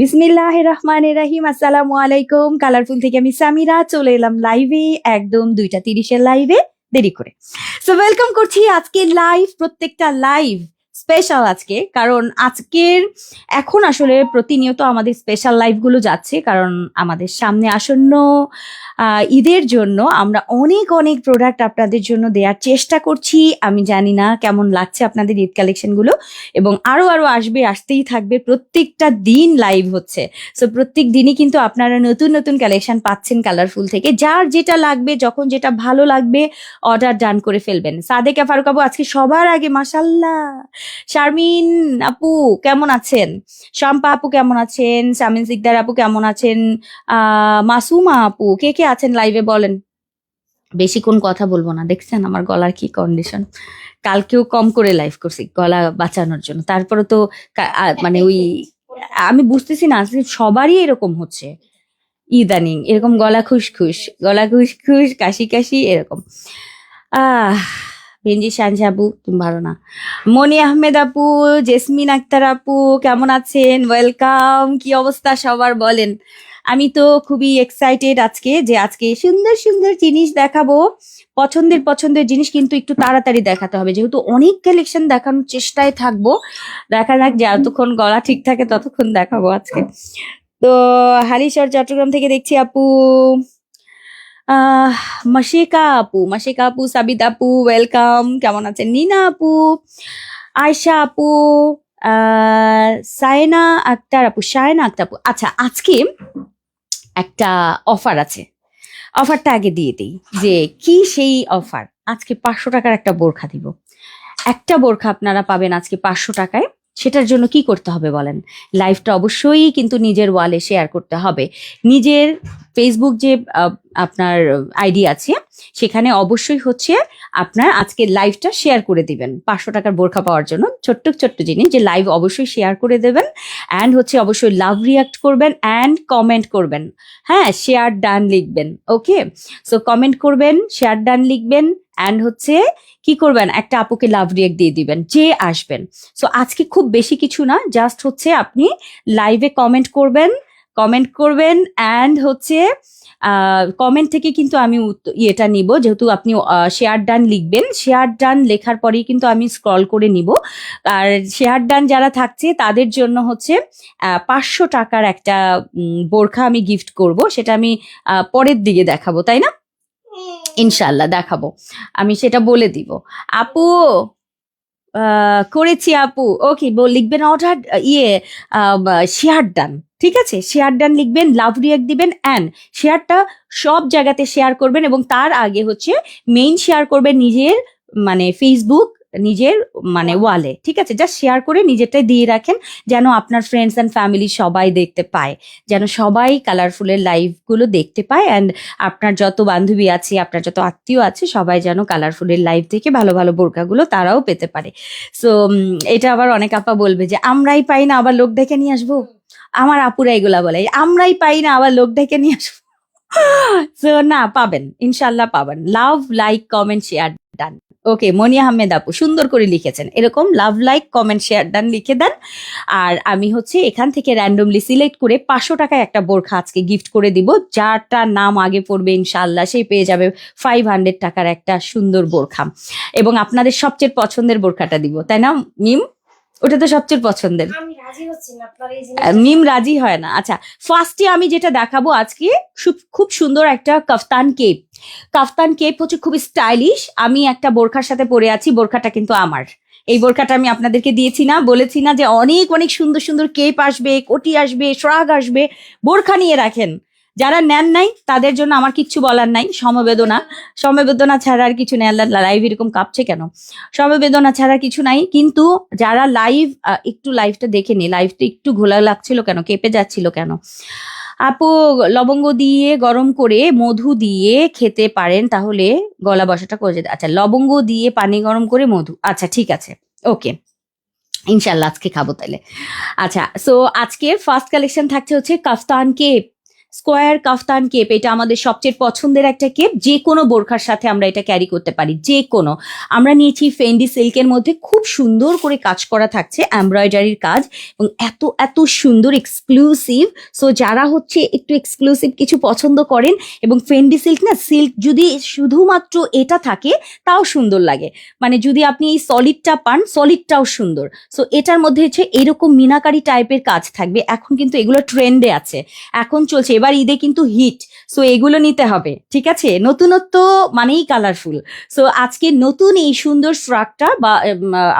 বিসমিল্লাহির রহমানির রহিম। আসসালামু আলাইকুম। কালারফুল থেকে আমি সামিরা চলে এলাম লাইভে, একদম 2:30 লাইভে, দেরি করে। সো ওয়েলকাম করছি আজকের লাইভ, প্রত্যেকটা লাইভ স্পেশাল আজকে, কারণ আজকের এখন আসলে প্রতিনিয়ত আমাদের স্পেশাল লাইভগুলো যাচ্ছে, কারণ আমাদের সামনে আসন্ন ঈদের জন্য আমরা অনেক অনেক প্রোডাক্ট আপনাদের জন্য দেওয়ার চেষ্টা করছি। আমি জানি না কেমন লাগছে আপনাদের ঈদ কালেকশনগুলো, এবং আরো আরো আসবে, আসতেই থাকবে। প্রত্যেকটা দিন লাইভ হচ্ছে, সো প্রত্যেক দিনই কিন্তু আপনারা নতুন নতুন কালেকশন পাচ্ছেন কালারফুল থেকে। যার যেটা লাগবে, যখন যেটা ভালো লাগবে, অর্ডার ডান করে ফেলবেন। সাদেকা ফারুক আপু আজকে সবার আগে, মাশাল্লাহ। শারমিন আপু কেমন আছেন? শম্পা আপু কেমন আছেন? শামিন সিকদার আপু কেমন আছেন? মাসুমা আপু, কে কে আছেন লাইভে বলেন। বেশিক্ষণ কথা বলবো না, দেখছেন আমার গলার কি কন্ডিশন। কালকেও কম করে লাইভ করছি গলা বাঁচানোর জন্য, তারপরে তো মানে ওই আমি বুঝতেছি না, আসলে সবারই এরকম হচ্ছে ইদানিং, এরকম গলা খুশখুশ, কাশি কাশি এরকম। আহ বেঞ্জি সানজি আপু তুমি ভালো না। মনি আহমেদ আপু, জেসমিন আক্তার আপু কেমন আছেন? ওয়েলকাম। কি অবস্থা সবার বলেন? আমি তো খুবই এক্সাইটেড আজকে, যে আজকে সুন্দর সুন্দর জিনিস দেখাবো। পছন্দের পছন্দের জিনিস কিন্তু একটু তাড়াতাড়ি দেখাতে হবে, যেহেতু অনেক কালেকশন দেখানোর চেষ্টায় থাকবো। দেখা যাক, যতক্ষণ গলা ঠিক থাকে ততক্ষণ দেখাবো আজকে। তো হালিশহর চট্টগ্রাম থেকে দেখছি আপু। আহ মাসিকা আপু, সাবিত আপু ওয়েলকাম। কেমন আছেন? নিনা আপু, আয়শা আপু, আহ সায়না আক্তার আপু। আচ্ছা, আজকে একটা অফার আছে, অফারটা আগে দিয়ে দিই। যে কি সেই অফার? আজকে 500 টাকার একটা বোরখা দিব। একটা বোরখা আপনারা পাবেন আজকে 500 টাকায়। সেটার জন্য কি করতে হবে বলেন? লাইভটা অবশ্যই কিন্তু নিজের ওয়ালে শেয়ার করতে হবে। নিজের ফেসবুক যে আপনার আইডি আছে, সেখানে অবশ্যই হচ্ছে আপনার আজকে লাইভটা শেয়ার করে দিবেন। 500 টাকার বোরখা পাওয়ার জন্য ছোট্ট ছোট্ট জিনিস, যে লাইভ অবশ্যই শেয়ার করে দেবেন, অ্যান্ড হচ্ছে অবশ্যই লাভ রিয়াক্ট করবেন অ্যান্ড কমেন্ট করবেন। হ্যাঁ, শেয়ার ডান লিখবেন। ওকে, সো কমেন্ট করবেন, শেয়ার ডান লিখবেন, অ্যান্ড হচ্ছে কি করবেন, একটা আপুকে লাভ রিয়েক্ট দিয়ে দিবেন যে আসবেন। সো আজকে খুব বেশি কিছু না, জাস্ট হচ্ছে আপনি লাইভে কমেন্ট করবেন অ্যান্ড হচ্ছে কমেন্ট থেকে কিন্তু আমি ইয়েটা নিব, যেহেতু আপনি শেয়ার ডান লিখবেন। শেয়ার ডান লেখার পরেই কিন্তু আমি স্ক্রল করে নিব। আর শেয়ার ডান যারা থাকছে তাদের জন্য হচ্ছে 500 টাকার একটা বোরখা আমি গিফট করব। সেটা আমি পরের দিকে দেখাবো, তাই না? ইনশাল্লাহ দেখাবো, আমি সেটা বলে দিব। আপু করেছি আপু। ওকে, লিখবেন অর্ডার শেয়ার ডান। ঠিক আছে, শেয়ার ডান লিখবেন, লাভ রিয়াক্ট দিবেন, অ্যান্ড শেয়ারটা সব জায়গাতে শেয়ার করবেন, এবং তার আগে হচ্ছে মেইন শেয়ার করবেন নিজের মানে ফেসবুক, নিজের মানে ওয়ালে। ঠিক আছে, জাস্ট শেয়ার করে নিজেরটাই দিয়ে রাখেন, যেন আপনার ফ্রেন্ডস অ্যান্ড ফ্যামিলি সবাই দেখতে পায়, যেন সবাই কালারফুলের লাইভগুলো দেখতে পায়, অ্যান্ড আপনার যত বান্ধবী আছে, আপনার যত আত্মীয় আছে, সবাই যেন কালারফুলের লাইভ থেকে ভালো ভালো বোরকাগুলো তারাও পেতে পারে। সো এটা আবার অনেক আপা বলবে যে আমরাই পাই না, আবার লোক ডেকে নিয়ে আসবো। আমার আপুরা এগুলা বলে, আমরাই পাই না, আবার লোক ডেকে নিয়ে আসবো। সো না, পাবেন, ইনশাল্লাহ পাবেন। লাভ, লাইক, কমেন্ট, শেয়ার ডান। ওকে, মনি আহমেদ আপু সুন্দর করে লিখেছেন, এরকম লাভ, লাইক, কমেন্ট, শেয়ার ডান লিখে দেন। আর আমি হচ্ছে এখান থেকে র্যান্ডমলি সিলেক্ট করে 500 টাকায় একটা বোরখা আজকে গিফট করে দিব। যারটার নাম আগে পড়বে ইনশাল্লাহ সেই পেয়ে যাবে 500 টাকার একটা সুন্দর বোরখা। এবং আপনাদের সবচেয়ে পছন্দের বোরখাটা দিব, তাই না মিম? ওটা তো সবচেয়ে পছন্দের। মিম রাজি হয় না। আচ্ছা, ফার্স্টে আমি যেটা দেখাবো আজকে, খুব সুন্দর একটা কাফতান কেপ হচ্ছে খুব স্টাইলিশ। আমি একটা বোরখার সাথে পরে আছি, বোরখাটা কিন্তু আমার। এই বোরখাটা আমি আপনাদেরকে দিয়েছি না, বলেছি না যে অনেক অনেক সুন্দর সুন্দর কেপ আসবে, কোটি আসবে, শ্রাগ আসবে। বোরখা নিয়ে রাখেন। যারা নেন নাই তাদের জন্য আমার কিচ্ছু বলার নাই। সমবেদনা ছাড়া আর কিছু নেই। আল্লাহ, লাইভ এরকম কাঁপছে কেন? সমবেদনা ছাড়া কিছু নাই। কিন্তু যারা লাইভ, একটু লাইভটা দেখে নি, লাইভটা একটু ঘোলা লাগছিল কেন, কেঁপে যাচ্ছিল কেন? আপু, লবঙ্গ দিয়ে গরম করে মধু দিয়ে খেতে পারেন, তাহলে গলা বসাটা করে যেতে। আচ্ছা, লবঙ্গ দিয়ে পানি গরম করে মধু, আচ্ছা ঠিক আছে, ওকে, ইনশাল্লাহ আজকে খাবো তাইলে। আচ্ছা, সো আজকের ফার্স্ট কালেকশন থাকছে হচ্ছে কাফতান কেপ। স্কোয়ার কাফতান কেপ, এটা আমাদের সবচেয়ে পছন্দের একটা কেপ, যে কোনো বোরখার সাথে আমরা এটা ক্যারি করতে পারি, যে কোনো। আমরা নিয়েছি ফেন্ডি সিল্কের মধ্যে, খুব সুন্দর করে কাজ করা থাকছে, এমব্রয়ডারির কাজ, এবং এত এত সুন্দর এক্সক্লুসিভ। সো যারা হচ্ছে একটু এক্সক্লুসিভ কিছু পছন্দ করেন, এবং ফেন্ডি সিল্ক না, সিল্ক যদি শুধুমাত্র এটা থাকে তাও সুন্দর লাগে, মানে যদি আপনি এই সলিডটা পান, সলিডটাও সুন্দর। সো এটার মধ্যে হচ্ছে এরকম মিনাকারি টাইপের কাজ থাকবে, এখন কিন্তু এগুলো ট্রেন্ডে আছে, এখন চলছে, এবার ঈদে কিন্তু হিট। সো এগুলো নিতে হবে, ঠিক আছে, নতুনত্ব মানেই কালারফুল। সো আজকে নতুন এই সুন্দর ফ্রকটা বা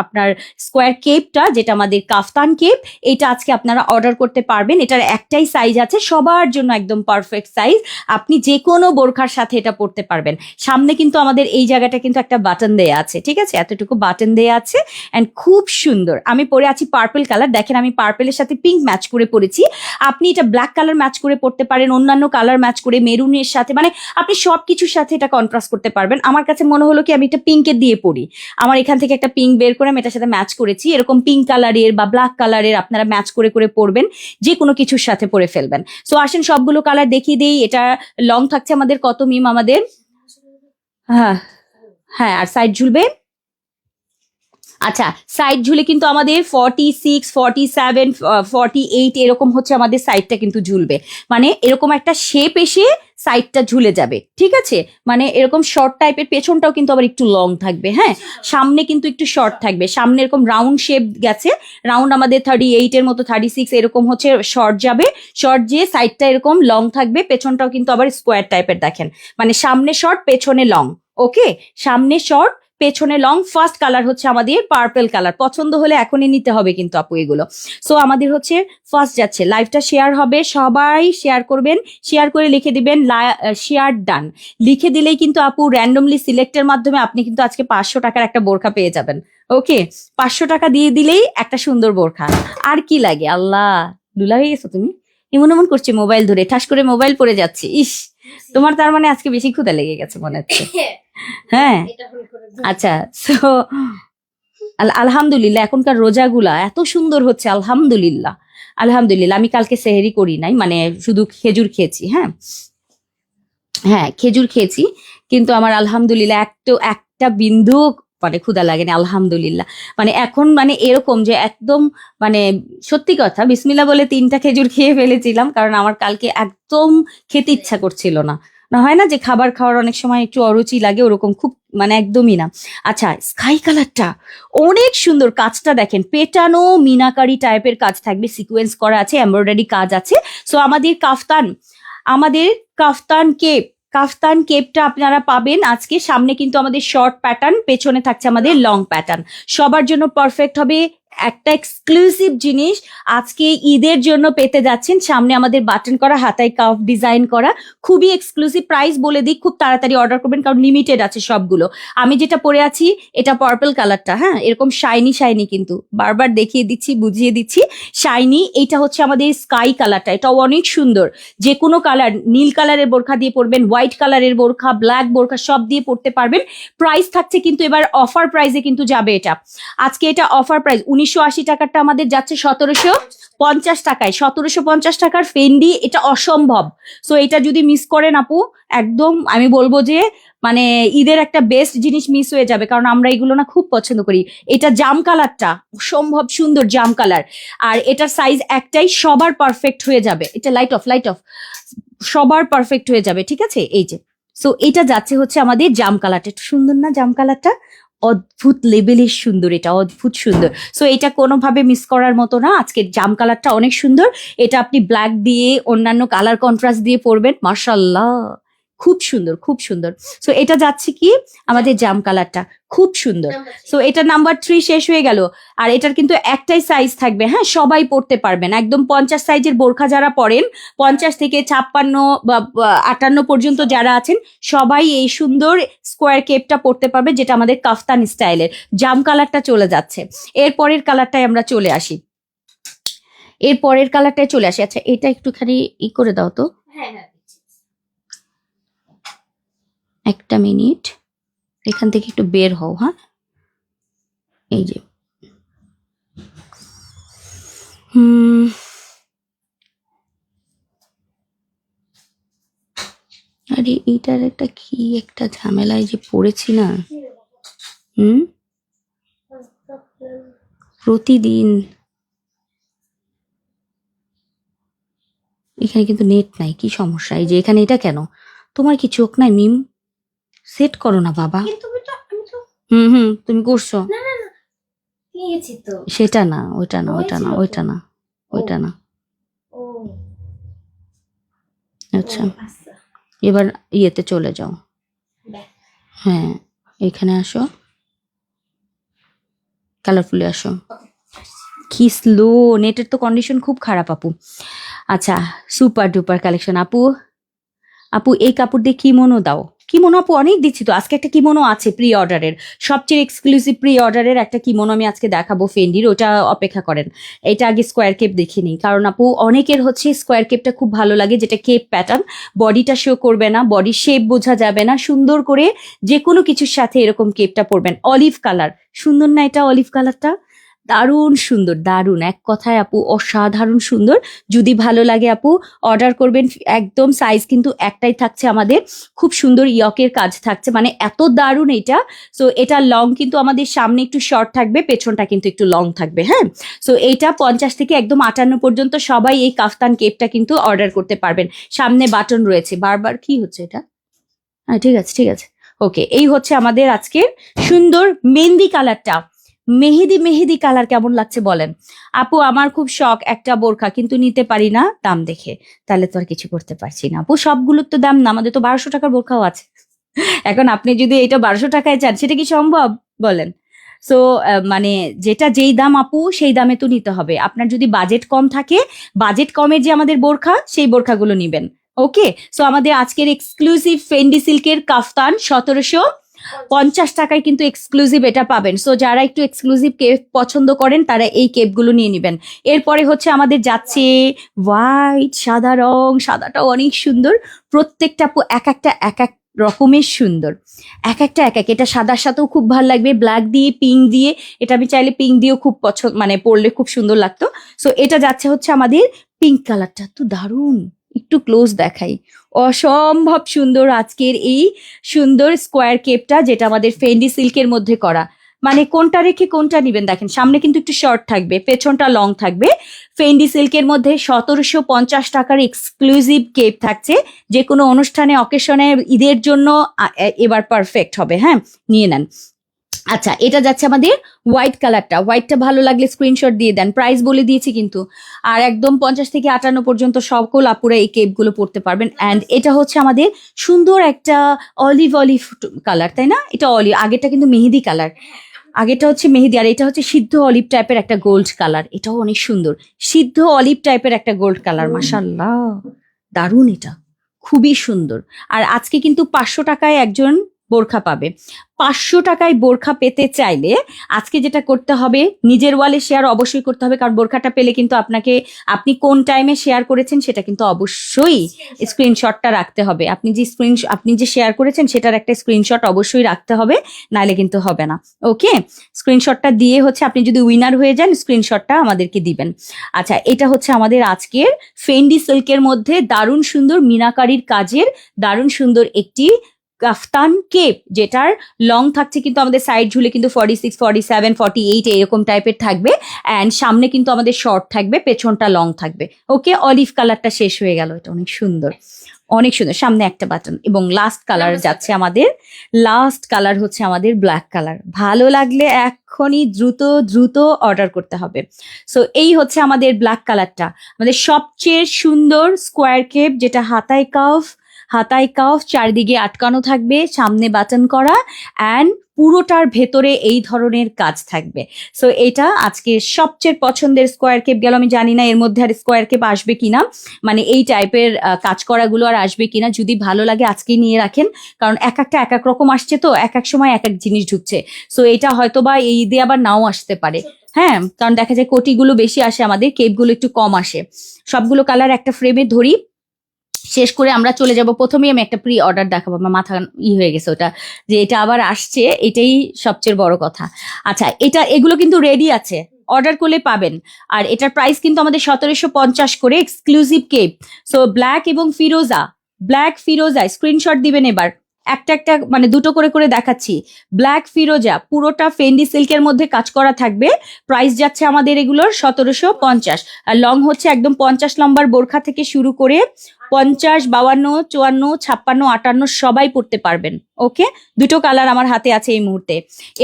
আপনার স্কোয়ার কেপটা, যেটা আমাদের কাফতান কেপ, এটা আজকে আপনারা অর্ডার করতে পারবেন। এটার একটাই সাইজ আছে, সবার জন্য একদম পারফেক্ট সাইজ, আপনি যে কোনো বোরখার সাথে এটা পরতে পারবেন। সামনে কিন্তু আমাদের এই জায়গাটা কিন্তু একটা বাটন দেয়া আছে, ঠিক আছে, এতটুকু বাটন দেয়া আছে, অ্যান্ড খুব সুন্দর। আমি পরে আছি পার্পল কালার, দেখেন আমি পার্পলের সাথে পিঙ্ক ম্যাচ করে পরেছি, আপনি এটা ব্ল্যাক কালার ম্যাচ করে পরতে পারেন, অন্যান্য কালার ম্যাচ করে, মেরুনের সাথে, মানে আপনি সবকিছুর সাথে এটা কন্ট্রাস্ট করতে পারবেন। আমার কাছে মনে হলো কি আমি এটা পিঙ্কের দিয়ে পরি, আমার এখান থেকে একটা পিঙ্ক বের করে আমি এটার সাথে ম্যাচ করেছি, এরকম পিঙ্ক কালারের বা ব্ল্যাক কালারের আপনারা ম্যাচ করে করে পরবেন, যে কোনো কিছুর সাথে পরে ফেলবেন। সো আসেন সবগুলো কালার দেখিয়ে দিই। এটা লং থাকছে আমাদের কত মিম আমাদের? হ্যাঁ হ্যাঁ, আর সাইড ঝুলবে। আচ্ছা, সাইড ঝুলে কিন্তু আমাদের 46, 47, 48 এরকম হচ্ছে আমাদের সাইডটা কিন্তু ঝুলবে, মানে এরকম একটা শেপ এসে সাইডটা ঝুলে যাবে, ঠিক আছে, মানে এরকম শর্ট টাইপের, পেছনটাও কিন্তু আবার একটু লং থাকবে, হ্যাঁ, সামনে কিন্তু একটু শর্ট থাকবে, সামনে এরকম রাউন্ড শেপ গেছে, রাউন্ড আমাদের 38 এর মতো, 36 এরকম হচ্ছে শর্ট যাবে, শর্ট যেয়ে সাইডটা এরকম লং থাকবে, পেছনটাও কিন্তু আবার স্কোয়ার টাইপের, দেখেন, মানে সামনে শর্ট পেছনে লং, ওকে, সামনে শর্ট পেছনে লং। ফার্স্ট কালার হচ্ছে আমাদের পার্পল কালার, পছন্দ হলে এখনই নিতে হবে কিন্তু আপু এগুলো। সো আমাদের হচ্ছে ফার্স্ট যাচ্ছে, লাইভটা শেয়ার হবে, সবাই শেয়ার করবেন, শেয়ার করে লিখে দিবেন শেয়ার ডান, লিখে দিলেই কিন্তু আপু র্যান্ডমলি সিলেক্টের মাধ্যমে আপনি কিন্তু আজকে 500 টাকার একটা বোরখা পেয়ে যাবেন। ওকে, 500 টাকা দিয়ে দিলেই একটা সুন্দর বোরখা, আর কি লাগে। আল্লাহ, লুলা হয়ে গেছো তুমি, এমন এমন করছে মোবাইল ধরে, ঠাস করে মোবাইল পড়ে যাচ্ছে, ইস, তোমার তার মানে আজকে বেশি ক্ষুধা লেগে গেছে মনে হচ্ছে। হ্যাঁ, আচ্ছা, সো আলহামদুলিল্লাহ, এখনকার রোজাগুলা এত সুন্দর হচ্ছে, আলহামদুলিল্লাহ, আলহামদুলিল্লাহ। আমি কালকে সেহেরি করি নাই, মানে শুধু খেজুর খেয়েছি, হ্যাঁ হ্যাঁ, খেজুর খেয়েছি, কিন্তু আমার আলহামদুলিল্লাহ একটা বিন্দু মানে ক্ষুধা লাগেনি, আলহামদুলিল্লাহ। মানে এখন মানে এরকম যে একদম, মানে সত্যি কথা, বিসমিল্লাহ বলে 3টা খেজুর খেয়ে ফেলেছিলাম, কারণ আমার কালকে একদম খেতে ইচ্ছা করছিল না, না হয় না যে খাবার খাওয়ার অনেক সময় একটু অরুচি লাগে, ওরকম খুব মানে একদমই না। আচ্ছা, স্কাই কালারটা অনেক সুন্দর, কাজটা দেখেন, পেটানো মিনাকারি টাইপের কাজ থাকবে, সিকোয়েন্স করা আছে, এমব্রয়ডারি কাজ আছে। সো আমাদের কাফতান কেপ, কাফতান কেপটা আপনারা পাবেন আজকে। সামনে কিন্তু আমাদের শর্ট প্যাটার্ন, পেছনে থাকছে আমাদের লং প্যাটার্ন, সবার জন্য পারফেক্ট হবে। একটা এক্সক্লুসিভ জিনিস আজকে ঈদের জন্য পেতে যাচ্ছেন, সামনে আমাদের বাটন করা, হাতায় কাফ ডিজাইন করা, খুবই এক্সক্লুসিভ। প্রাইস বলে দিই, খুব তাড়াতাড়ি অর্ডার করবেন, কারণ লিমিটেড আছে সবগুলো। আমি যেটা পরে আছি এটা পার্পল কালারটা, হ্যাঁ, এরকম শাইনি শাইনি, কিন্তু বারবার দেখিয়ে দিচ্ছি, বুঝিয়ে দিচ্ছি, শাইনি। এইটা হচ্ছে আমাদের স্কাই কালারটা, এটা অনেক সুন্দর, যে কোনো কালার, নীল কালারের বোরখা দিয়ে পরবেন, হোয়াইট কালারের বোরখা, ব্ল্যাক বোরখা, সব দিয়ে পরতে পারবেন। প্রাইস থাকছে কিন্তু এবার অফার প্রাইসে কিন্তু যাবে এটা, আজকে এটা অফার প্রাইস। 1980 টাকারটা আমাদের যাচ্ছে 1750 টাকায়, 1750 টাকার ফেন্ডি, এটা অসম্ভব। সো এটা যদি মিস করেন আপু, একদম আমি বলবো যে মানে ঈদের একটা বেস্ট জিনিস মিস হয়ে যাবে, কারণ আমরা এগুলো না খুব পছন্দ করি। এটা জাম কালারটা অসম্ভব সুন্দর, জাম কালার, আর এটার সাইজ একটাই, সবার পারফেক্ট হয়ে যাবে। এটা লাইট অফ, লাইট অফ, সবার পারফেক্ট হয়ে যাবে, ঠিক আছে, এই যে। সো এটা যাচ্ছে হচ্ছে আমাদের জাম কালারটা, একটু সুন্দর না জাম কালারটা, অদ্ভুত লেভেলের সুন্দর, এটা অদ্ভুত সুন্দর। সো এটা কোনোভাবে মিস করার মতো না, আজকের জাম কালারটা অনেক সুন্দর, এটা আপনি ব্ল্যাক দিয়ে অন্যান্য কালার কন্ট্রাস্ট দিয়ে পরবেন, মাশাআল্লাহ, খুব সুন্দর, খুব সুন্দর। সো এটা যাচ্ছে কি আমাদের জাম কালারটা, খুব সুন্দর। সো এটা নাম্বার 3 শেষ হয়ে গেল, আর এটার কিন্তু একটাই সাইজ থাকবে, হ্যাঁ, সবাই পরতে পারবেন, একদম 50 সাইজের বোরখা যারা পরেন, 50 থেকে 56 বা 58 পর্যন্ত যারা আছেন, সবাই এই সুন্দর স্কোয়ার কেপটা পরতে পারবে, যেটা আমাদের কাফতান স্টাইলের। জাম কালারটা চলে যাচ্ছে, এর পরের কালারটায় আমরা চলে আসি, এর পরের কালারটায় চলে আসি। আচ্ছা, এটা একটুখানি করে দাও তো, একটা মিনিট, এখান থেকে একটু বের হও, হ্যাঁ, এই যে, আরে এইটার একটা কি একটা ঝামেলায় যে পড়েছি না। হুম, প্রতিদিন এখানে কিন্তু নেট নাই, কি সমস্যা? এই যে এখানে এটা কেন? তোমার কি চোখ নাই মিম? সেট করো না বাবা। হুম, তুমি করছো। সেটা না, ওইটা না। আচ্ছা, এবার ইয়েতে চলে যাও। হ্যাঁ, এখানে আসো, কালারফুলে আসো। কি স্লো, নেটের তো কন্ডিশন খুব খারাপ আপু। আচ্ছা, সুপার ডুপার কালেকশন আপু। আপু এই কাপড় দিয়ে কিমোনো দাও। কিমোনো আপু অনেক দিচ্ছি তো, আজকে একটা কিমোনো আছে প্রি অর্ডারের, সবচেয়ে এক্সক্লুসিভ প্রি অর্ডারের একটা কিমোনো আমি আজকে দেখাবো ফেন্ডির, ওটা অপেক্ষা করেন। এটা আগে স্কোয়ার কেপ দেখে নিই, কারণ আপু অনেকের হচ্ছে স্কোয়ার কেপটা খুব ভালো লাগে, যেটা কেপ প্যাটার্ন, বডিটা শো করবে না, বডি শেপ বোঝা যাবে না, সুন্দর করে যে কোনো কিছুর সাথে এরকম কেপটা পরবেন। অলিভ কালার, সুন্দর না এটা? অলিভ কালারটা দারুণ সুন্দর, দারুণ, এক কথায় আপু অসাধারণ সুন্দর। যদি ভালো লাগে আপু অর্ডার করবেন, একদম সাইজ কিন্তু একটাই থাকছে আমাদের, খুব সুন্দর ইয়কের কাজ থাকছে, মানে এত দারুণ এটা। সো এটা লং কিন্তু আমাদের সামনে একটু শর্ট থাকবে, পেছনটা কিন্তু একটু লং থাকবে। হ্যাঁ, সো এইটা 50 থেকে একদম 58 পর্যন্ত সবাই এই কাফতান কেপটা কিন্তু অর্ডার করতে পারবেন। সামনে বাটন রয়েছে, বারবার কি হচ্ছে এটা? হ্যাঁ, ঠিক আছে, ওকে। এই হচ্ছে আমাদের আজকের সুন্দর মেহেন্দি কালারটা। মেহেদি কালার কেমন লাগছে বলেন আপু? আমার খুব শখ একটা বোরখা, কিন্তু নিতে পারি না দাম দেখে। তাহলে তো আর কিছু করতে পারছি না আপু, সবগুলোর তো দাম না, আমাদের তো 1200 টাকার বোরখাও আছে। এখন আপনি যদি এটা 1200 টাকায় চান, সেটা কি সম্ভব বলেন? সো মানে যেটা যেই দাম আপু, সেই দামে তো নিতে হবে। আপনার যদি বাজেট কম থাকে, বাজেট কমের যে আমাদের বোরখা, সেই বোরখাগুলো নিবেন। ওকে, সো আমাদের আজকের এক্সক্লুসিভ ফেন্ডি সিল্কের কাফতান 1750 টাকায় কিন্তু এক্সক্লুসিভ এটা পাবেন। সো যারা একটু এক্সক্লুসিভ কেপ পছন্দ করেন, তারা এই কেপগুলো নিয়ে নেবেন। এরপরে হচ্ছে আমাদের যাচ্ছে হোয়াইট, সাদা রং, সাদাটাও অনেক সুন্দর। প্রত্যেকটা আপু এক এক রকমের সুন্দর, এক এক। এটা সাদার সাথেও খুব ভালো লাগবে, ব্ল্যাক দিয়ে, পিঙ্ক দিয়ে। এটা আমি চাইলে পিঙ্ক দিয়েও খুব পছন্দ, মানে পরলে খুব সুন্দর লাগতো। সো এটা যাচ্ছে হচ্ছে আমাদের পিঙ্ক কালারটা, তো দারুণ। একটু ক্লোজ দেখাই, অসম্ভব সুন্দর আজকের এই সুন্দর স্কোয়ার কেপটা, যেটা আমাদের ফেন্ডি সিল্কের মধ্যে করা। মানে কোনটা রেখে কোনটা নিবেন দেখেন, সামনে কিন্তু একটু শর্ট থাকবে, পেছনটা লং থাকবে। ফেন্ডি সিল্কের মধ্যে 1750 টাকার এক্সক্লুসিভ কেপ থাকছে, যে কোনো অনুষ্ঠানে, অকেশনে, ঈদের জন্য এবার পারফেক্ট হবে। হ্যাঁ, নিয়ে নেন। আচ্ছা, এটা যাচ্ছে আমাদের হোয়াইট কালারটা। হোয়াইটটা ভালো লাগলে স্ক্রিনশট দিয়ে দেন, প্রাইস বলে দিয়েছি কিন্তু। আর একদম 50 থেকে 58 পর্যন্ত সকল আপুরা এই কেপগুলো পড়তে পারবেন। অ্যান্ড এটা হচ্ছে আমাদের সুন্দর একটা অলিভ কালার, তাই না? এটা অলিভ, আগেটা কিন্তু মেহেদি কালার, আগেটা হচ্ছে মেহেদি, আর এটা হচ্ছে সিদ্ধ অলিভ টাইপের একটা গোল্ড কালার। এটাও অনেক সুন্দর, সিদ্ধ অলিভ টাইপের একটা গোল্ড কালার, মাশাআল্লাহ দারুণ, এটা খুবই সুন্দর। আর আজকে কিন্তু 500 টাকায় একজন বোরখা পাবে। 500 টাকায় বোরখা পেতে চাইলে আজকে যেটা করতে হবে, নিজের ওয়ালে শেয়ার অবশ্যই করতে হবে, কারণ বোরখাটা পেলে কিন্তু আপনাকে, আপনি কোন টাইমে শেয়ার করেছেন সেটা কিন্তু অবশ্যই স্ক্রিনশটটা রাখতে হবে। আপনি যে শেয়ার করেছেন সেটার একটা স্ক্রিনশট অবশ্যই রাখতে হবে, নাহলে কিন্তু হবে না। ওকে, স্ক্রিনশটটা দিয়ে হচ্ছে আপনি যদি উইনার হয়ে যান, স্ক্রিনশটটা আমাদেরকে দিবেন। আচ্ছা, এটা হচ্ছে আমাদের আজকের ফেন্ডি সিল্কের মধ্যে দারুণ সুন্দর মিনাকারির কাজের দারুণ সুন্দর একটি কাফতান কেপ, যেটার লং থাকছে কিন্তু আমাদের সাইড ঝুলে কিন্তু 46, 47, 48 এরকম টাইপের থাকবে। অ্যান্ড সামনে কিন্তু আমাদের শর্ট থাকবে, পেছনটা লং থাকবে। ওকে, অলিভ কালারটা শেষ হয়ে গেল, এটা অনেক সুন্দর, অনেক সুন্দর। সামনে একটা বাটন, এবং লাস্ট কালার যাচ্ছে আমাদের, লাস্ট কালার হচ্ছে আমাদের ব্ল্যাক কালার। ভালো লাগলে এখনই দ্রুত অর্ডার করতে হবে। সো এই হচ্ছে আমাদের ব্ল্যাক কালারটা, আমাদের সবচেয়ে সুন্দর স্কোয়ার কেপ, যেটা হাতায় কাফ চারিদিকে আটকানো থাকবে, সামনে বাটন করা, অ্যান্ড পুরোটার ভেতরে এই ধরনের কাজ থাকবে। সো এটা আজকে সবচেয়ে পছন্দের স্কোয়ার কেপ গেল। আমি জানি না এর মধ্যে আর স্কোয়ার কেপ আসবে কিনা, মানে এই টাইপের কাজ করাগুলো আর আসবে কিনা। যদি ভালো লাগে আজকেই নিয়ে রাখেন, কারণ এক এক রকম আসছে, তো এক এক সময় এক এক জিনিস ঢুকছে। সো এটা হয়তো বা এই ঈদে আবার নাও আসতে পারে। হ্যাঁ, কারণ দেখা যায় কোটিগুলো বেশি আসে, আমাদের কেপগুলো একটু কম আসে। সবগুলো কালার একটা ফ্রেমে ধরি, শেষ করে আমরা চলে যাব। প্রথমেই আমি একটা প্রি অর্ডার দেখাবো, আমার মাথা হয়ে গেছে ওটা, যে এটা আবার আসছে, এটাই সবচেয়ে বড় কথা। আচ্ছা, এগুলো কিন্তু রেডি আছে, অর্ডার করলে পাবেন। আর এটার প্রাইস কিন্তু আমাদের 1750 করে, এক্সক্লুসিভ কেপ। সো ব্ল্যাক এবং ফিরোজা, ব্ল্যাক ফিরোজা, স্ক্রিনশট দিবেন এবার, একটা একটা মানে দুটো করে করে দেখাচ্ছি। ব্ল্যাক ফিরোজা পুরোটা ফেন্ডি সিল্কের মধ্যে কাজ করা থাকবে। প্রাইস যাচ্ছে আমাদের এগুলোর 1750, আর লং হচ্ছে একদম 50 নম্বর বোরখা থেকে শুরু করে 50, 52, 54, 56, 58 সবাই পড়তে পারবেন। ওকে, দুটো কালার আমার হাতে আছে এই মুহূর্তে।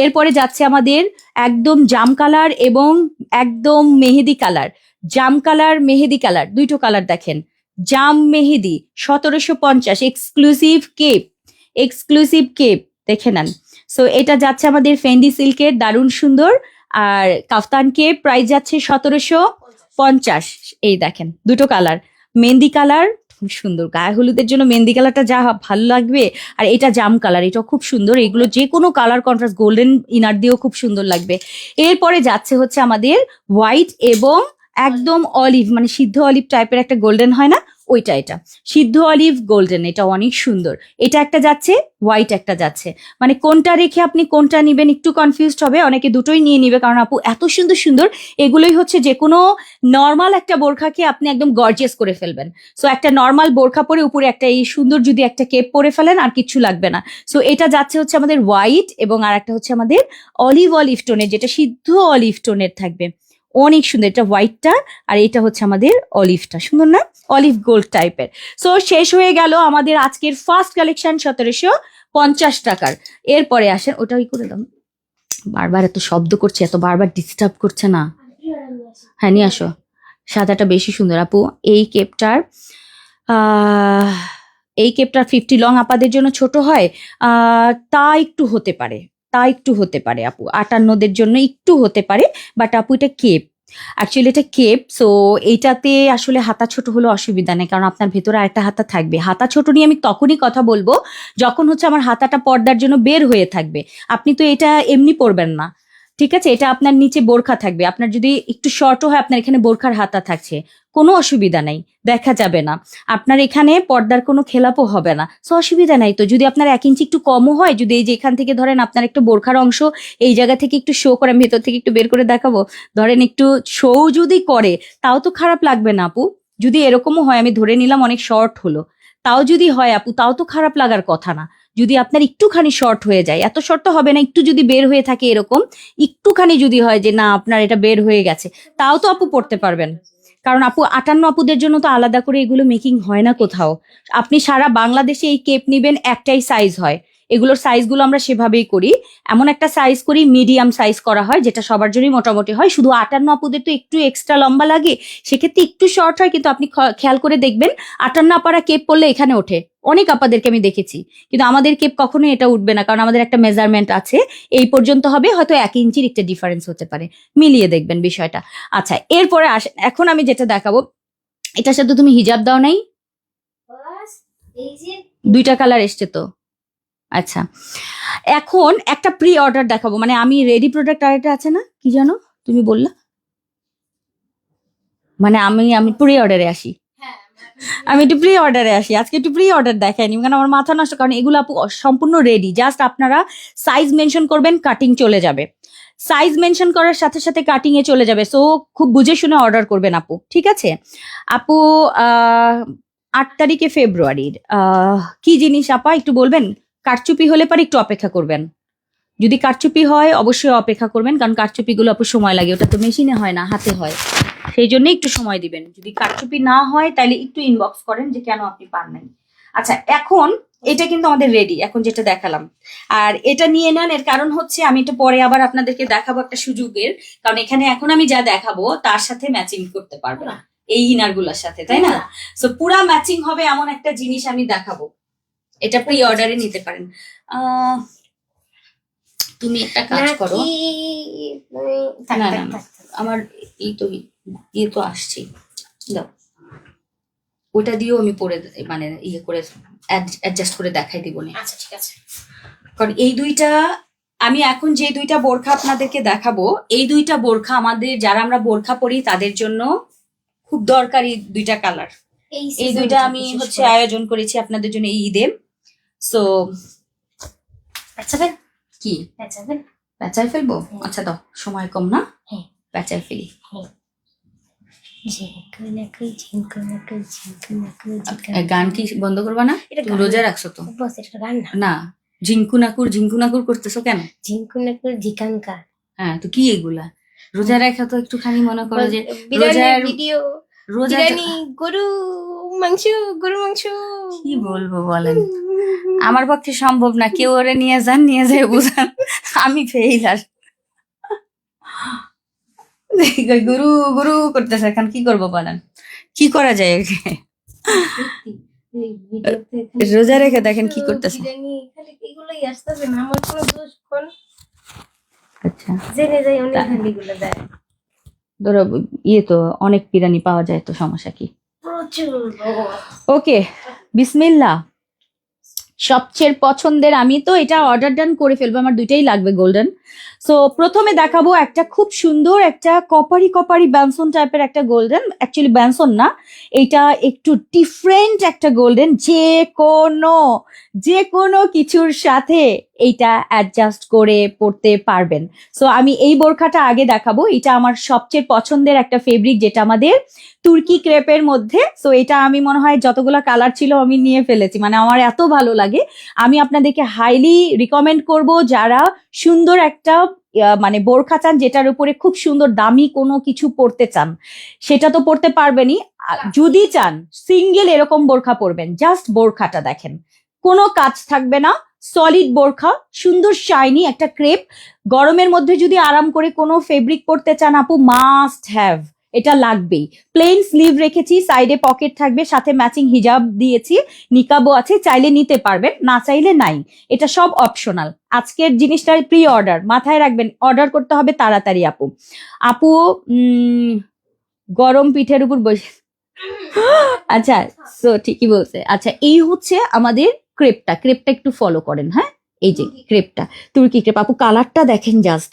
এরপরে যাচ্ছে আমাদের একদম জাম কালার এবং একদম মেহেদি কালার। জাম কালার, মেহেদি কালার, দুটো কালার দেখেন। জাম মেহেদি 1750, এক্সক্লুসিভ কেপ, এক্সক্লুসিভ কেপ দেখে নেন। সো এটা যাচ্ছে আমাদের ফেন্ডি সিল্কের, দারুণ সুন্দর। আর কাফতান কেপ প্রাইস যাচ্ছে 1750। এই দেখেন দুটো কালার, মেহেন্দি কালার সুন্দর, গায়ে হলুদের জন্য মেহেন্দি কালারটা যা ভালো লাগবে। আর এটা জাম কালার, এটা খুব সুন্দর। এগুলো যে কোনো কালার কন্ট্রাস্ট গোল্ডেন ইনার দিয়েও খুব সুন্দর লাগবে। এরপরে যাচ্ছে হচ্ছে আমাদের হোয়াইট এবং একদম অলিভ, মানে সিদ্ধ অলিভ টাইপের একটা গোল্ডেন হয় না, ওইটা। এটা সিদ্ধ অলিভ গোল্ডেন, এটা অনেক সুন্দর। এটা একটা যাচ্ছে, হোয়াইট একটা যাচ্ছে। মানে কোনটা রেখে আপনি কোনটা নিবেন একটু কনফিউজড হবে, অনেকে দুটোই নিয়ে নিবে, কারণ আপু এত সুন্দর সুন্দর। এগুলোই হচ্ছে যে কোনো নর্মাল একটা বোরখাকে আপনি একদম গর্জিয়াস করে ফেলবেন। সো একটা নর্মাল বোরখা পরে উপরে একটা এই সুন্দর যদি একটা কেপ পরে ফেলেন আর কিছু লাগবে না। সো এটা যাচ্ছে হচ্ছে আমাদের হোয়াইট এবং আর একটা হচ্ছে আমাদের অলিভ অলিভ টোনের, যেটা সিদ্ধ অলিভ টোনের থাকবে, অনেক সুন্দর। এটা হোয়াইটটা আর এটা হচ্ছে আমাদের অলিভটা, সুন্দর না, অলিভ গোল্ড টাইপের। সো শেষ হয়ে গেল আমাদের আজকের ফার্স্ট কালেকশন 1750 টাকার। এরপরে আসেন, ওটা ওই করে দাও, বারবার এত শব্দ করছে, এত বারবার ডিস্টার্ব করছে না। হ্যাঁ নিয়ে আসো, সাদাটা বেশি সুন্দর আপু। এই কেপটার এই কেপটার 50 লং আপাদের জন্য ছোট হয়, তা একটু হতে পারে, তা একটু হতে পারে আপু, 58দের জন্য একটু হতে পারে। বাট আপু এটা কেপ, অ্যাকচুয়ালি এটা কেপ। সো এইটাতে আসলে হাতা ছোট হলে অসুবিধা নেই, কারণ আপনার ভেতরে আরেকটা হাতা থাকবে। হাতা ছোট নিয়ে আমি তখনই কথা বলবো যখন হচ্ছে আমার হাতাটা পর্দার জন্য বের হয়ে থাকবে। আপনি তো এটা এমনি পরবেন না, ঠিক আছে? এটা আপনার নিচে বোরখা থাকবে, আপনার যদি একটু শর্টও হয় আপনার এখানে বোরখার হাতা থাকছে, কোনো অসুবিধা নাই, দেখা যাবে না। আপনার এখানে পর্দার কোনো খেলাপও হবে না, সো অসুবিধা নাই। তো যদি আপনার 1 ইঞ্চি একটু কমও হয়, যদি এই যে এখান থেকে ধরেন আপনার একটু বোরখার অংশ এই জায়গা থেকে একটু শো করে, আমি ভেতর থেকে একটু বের করে দেখাবো, ধরেন একটু শো যদি করে, তাও তো খারাপ লাগবে না আপু। যদি এরকমও হয়, আমি ধরে নিলাম অনেক শর্ট হলো, তাও যদি হয় আপু, তাও তো খারাপ লাগার কথা না। যদি আপনার একটুখানি শর্ট হয়ে যায়, এত শর্ট তো হবে না, একটু যদি বের হয়ে থাকে এরকম, একটুখানি যদি হয় যে না আপনার এটা বের হয়ে গেছে, তাও তো আপু পড়তে পারবেন। কারণ আপু 58 আপুদের জন্য তো আলাদা করে এগুলো মেকিং হয় না কোথাও। আপনি সারা বাংলাদেশে এই কেপ নিবেন, একটাই সাইজ হয়, এগুলোর সাইজগুলো আমরা সেভাবেই করি। এমন একটা সাইজ করি, মিডিয়াম সাইজ করা হয়, যেটা সবার জন্যই মোটামুটি হয়। শুধু 58 আপুদের তো একটু এক্সট্রা লম্বা লাগে, সেক্ষেত্রে একটু শর্ট হয়। কিন্তু আপনি খেয়াল করে দেখবেন 58 আপারা কেপ পরলে এখানে ওঠে, অনেক আপাদেরকে আমি দেখেছি। কিন্তু আমাদের কেপ কখনোই এটা উঠবে না, কারণ আমাদের একটা মেজারমেন্ট আছে, এই পর্যন্ত হবে, হয়তো 1 ইঞ্চির একটা ডিফারেন্স হতে পারে, মিলিয়ে দেখবেন বিষয়টা। আচ্ছা, এরপরে আসেন, এখন আমি যেটা দেখাবো, এটার সাথে তুমি হিজাব দাও নাই, দুইটা কালার এসছে তো। আচ্ছা, এখন একটা প্রি অর্ডার দেখাবো, মানে আমি রেডি প্রোডাক্ট আরেকটা আছে না, কি জানো তুমি বললা, মানে আমি প্রি অর্ডারে আসি, আমি একটু প্রি অর্ডারে আসি আজকে, একটু প্রি অর্ডার দেখাইনি কারণ আমার মাথা নষ্ট, কারণ এগুলো আপু সম্পূর্ণ রেডি, জাস্ট আপনারা সাইজ মেনশন করবেন, কাটিং চলে যাবে। সাইজ মেনশন করার সাথে সাথে কাটিং এ চলে যাবে। সো খুব বুঝে শুনে অর্ডার করবেন আপু, ঠিক আছে? আপু 8 তারিখে ফেব্রুয়ারির কি জিনিস আপা একটু বলবেন? কারচুপি হলে পরে একটু অপেক্ষা করবেন, যদি কারচুপি হয় অবশ্যই অপেক্ষা করবেন, কারণ কারচুপিগুলো আপু সময় লাগে, ওটা তো মেশিনে হয় না, হাতে হয়, সেই জন্য একটু সময় দিবেন। যদি কারচুপি না হয় তাহলে একটু ইনবক্স করেন যে কেন আপনি পান নাই। আচ্ছা, এখন এটা কিন্তু আমাদের রেডি, এখন যেটা দেখালাম, আর এটা নিয়ে নেন। এর কারণ হচ্ছে আমি একটু পরে আবার আপনাদেরকে দেখাবো একটা সুযোগের, কারণ এখানে এখন আমি যা দেখাবো তার সাথে ম্যাচিং করতে পারবে না এই ইনার গুলার সাথে, তাই না? সো পুরা ম্যাচিং হবে এমন একটা জিনিস আমি দেখাবো, এটা প্রি অর্ডারে নিতে পারেন। তুমি একটা কাজ করো, না না না, আমার এই তো ইয়ে তো আসছি, দাও, ওটা দিয়েও আমি পরে মানে ইয়ে করে অ্যাডজাস্ট করে দেখাই দিব না। আচ্ছা ঠিক আছে, কারণ এই দুইটা আমি এখন যে দুইটা বোরখা আপনাদেরকে দেখাবো, এই দুইটা বোরখা আমাদের যারা আমরা বোরখা পরি তাদের জন্য খুব দরকারি দুইটা কালার। এই দুইটা আমি হচ্ছে আয়োজন করেছি আপনাদের জন্য এই ঈদে। সো পেঁচাবেন কি? পেঁচাই ফেলবো? আচ্ছা দাও, সময় কম না, পেঁচাই ফেলি। গান কি বন্ধ করবা না? তুমি রোজা রাখছো তো? গান না, ঝিঙ্কু নাকুর করতেছো কেন? ঝিঙ্কু নাকুর ঝিকাঙ্কা। হ্যাঁ, তো কি এগুলা? রোজা রেখা তো একটুখানি মনে করো যে রোজার ভিডিও, রোজা গরু মাংস, কি বলবো বলেন, আমার পক্ষে সম্ভব না। কেউ ওরে নিয়ে যায় বুঝান, আমি ফেইল। আর গুরু গুরু করতেছে, এখন কি করবো বলেন, কি করা যায়? রোজা রেখে দেখেন কি করতেছে। এগুলোই আসতেছে না, আমার কোনো দোষ কোন। আচ্ছা, জেনে যাই অনেক এগুলো দেয়। ধরো ইয়ে তো অনেক বিরিয়ানি পাওয়া যায়, তো সমস্যা কি? প্রচুর। ওকে, বিসমিল্লাহ। সবচেয়ে পছন্দের, আমি তো এটা অর্ডার ডান করে ফেলবো, আমার দুইটাই লাগবে গোল্ডেন। সো প্রথমে দেখাবো একটা খুব সুন্দর একটা কপারি ব্যানসন টাইপের একটা গোল্ডেন, অ্যাকচুয়ালি ব্যানসন না, এটা একটু ডিফারেন্ট একটা গোল্ডেন, যে কোনো কিছুর সাথে এইটা অ্যাডজাস্ট করে পড়তে পারবেন। সো আমি এই বোরখাটা আগে দেখাবো, এটা আমার সবচেয়ে পছন্দের একটা ফেব্রিক, যেটা আমাদের তুর্কি ক্রেপের মধ্যে। সো এটা আমি মনে হয় যতগুলো কালার ছিল আমি নিয়ে ফেলেছি, মানে আমার এত ভালো লাগে। আমি আপনাদেরকে হাইলি রিকমেন্ড করব, যারা সুন্দর একটা মানে বোরখা চান, যেটার উপরে খুব সুন্দর দামি কোনো কিছু পরতে চান, সেটা তো পরতে পারবেনই। যদি চান সিঙ্গেল এরকম বোরখা পরবেন, জাস্ট বোরখাটা দেখেন, কোনো কাজ থাকবে না, সলিড বোরখা, সুন্দর শাইনি একটা ক্রেপ। গরমের মধ্যে যদি আরাম করে কোনো ফেব্রিক পরতে চান আপু, মাস্ট হ্যাভ, এটা লাগবেই। প্লেন স্লিভ রেখেছি, সাইডে পকেট থাকবে, সাথে ম্যাচিং হিজাব দিয়েছি, নিকাবও আছে, চাইলে নিতে পারবেন, না চাইলে নাই, এটা সব অপশনাল। আজকের জিনিসটা প্রি অর্ডার, মাথায় রাখবেন, অর্ডার করতে হবে তাড়াতাড়ি আপু। গরম পিঠের উপর বসে আচ্ছা, সো ঠিকই বলছে। আচ্ছা, এই হচ্ছে আমাদের ক্রেপটা একটু ফলো করেন। হ্যাঁ, এই যে ক্রেপটা, তুর্কি ক্রেপ আপু, কালারটা দেখেন জাস্ট,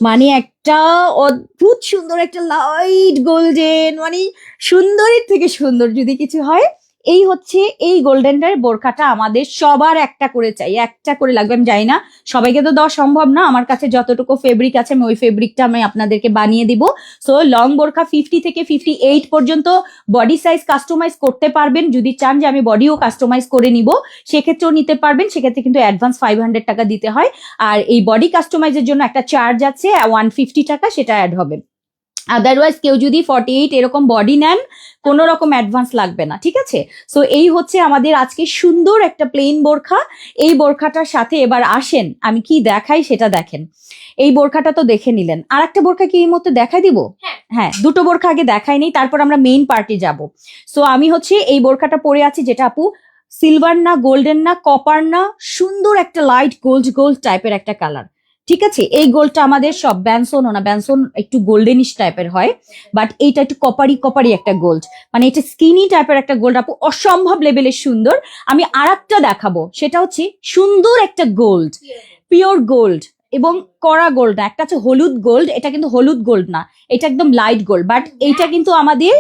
মানে একটা অদ্ভুত সুন্দর একটা লাইট গোল্ডেন, মানে সুন্দরের থেকে সুন্দর যদি কিছু হয়। এই হচ্ছে এই গোল্ডেনটার বোরখাটা আমাদের সবার একটা করে চাই, একটা করে লাগবে। আমি জানি না সবাইকে তো দেওয়া সম্ভব না, আমার কাছে যতটুকু ফেব্রিক আছে আমি ওই ফেব্রিকটা আমি আপনাদেরকে বানিয়ে দিব। সো লং বোরখা 50 থেকে 58 পর্যন্ত বডি সাইজ কাস্টমাইজ করতে পারবেন। যদি চান যে আমি বডিও কাস্টমাইজ করে নিব, সেক্ষেত্রেও নিতে পারবেন, সেক্ষেত্রে কিন্তু অ্যাডভান্স 500 টাকা দিতে হয়। আর এই বডি কাস্টমাইজের জন্য একটা চার্জ আছে 150 টাকা, সেটা অ্যাড হবে। আদারওয়াইজ কেউ যদি 48 এরকম বডি নেন, কোনো রকম অ্যাডভান্স লাগবে না, ঠিক আছে? সো এই হচ্ছে আমাদের আজকে সুন্দর একটা প্লেন বোরখা। এই বোরখাটার সাথে এবার আসেন আমি কি দেখাই সেটা দেখেন। এই বোরখাটা তো দেখে নিলেন, আর একটা বোরখা কি এই মধ্যে দেখাই দিব? হ্যাঁ, দুটো বোরখা আগে দেখাই নেই, তারপর আমরা মেইন পার্টি যাব। সো আমি হচ্ছে এই বোরখাটা পরে আছি, যেটা আপু সিলভার না, গোল্ডেন না, কপার না, সুন্দর একটা লাইট গোল্ড টাইপের একটা কালার, ঠিক আছে? এই গোল্ডটা আমাদের সব ব্যানসনও না, ব্যানসন একটু গোল্ডেনিশ টাইপের হয়, বাট এইটা একটু কপারি একটা গোল্ড, মানে এটা স্কিনি টাইপের একটা গোল্ড আপু, অসম্ভব লেভেলের সুন্দর। আমি আর একটা দেখাবো, সেটা হচ্ছে সুন্দর একটা গোল্ড, পিওর গোল্ড এবং কড়া গোল্ড না, একটা হচ্ছে হলুদ গোল্ড, এটা কিন্তু হলুদ গোল্ড না, এটা একদম লাইট গোল্ড, বাট এইটা কিন্তু আমাদের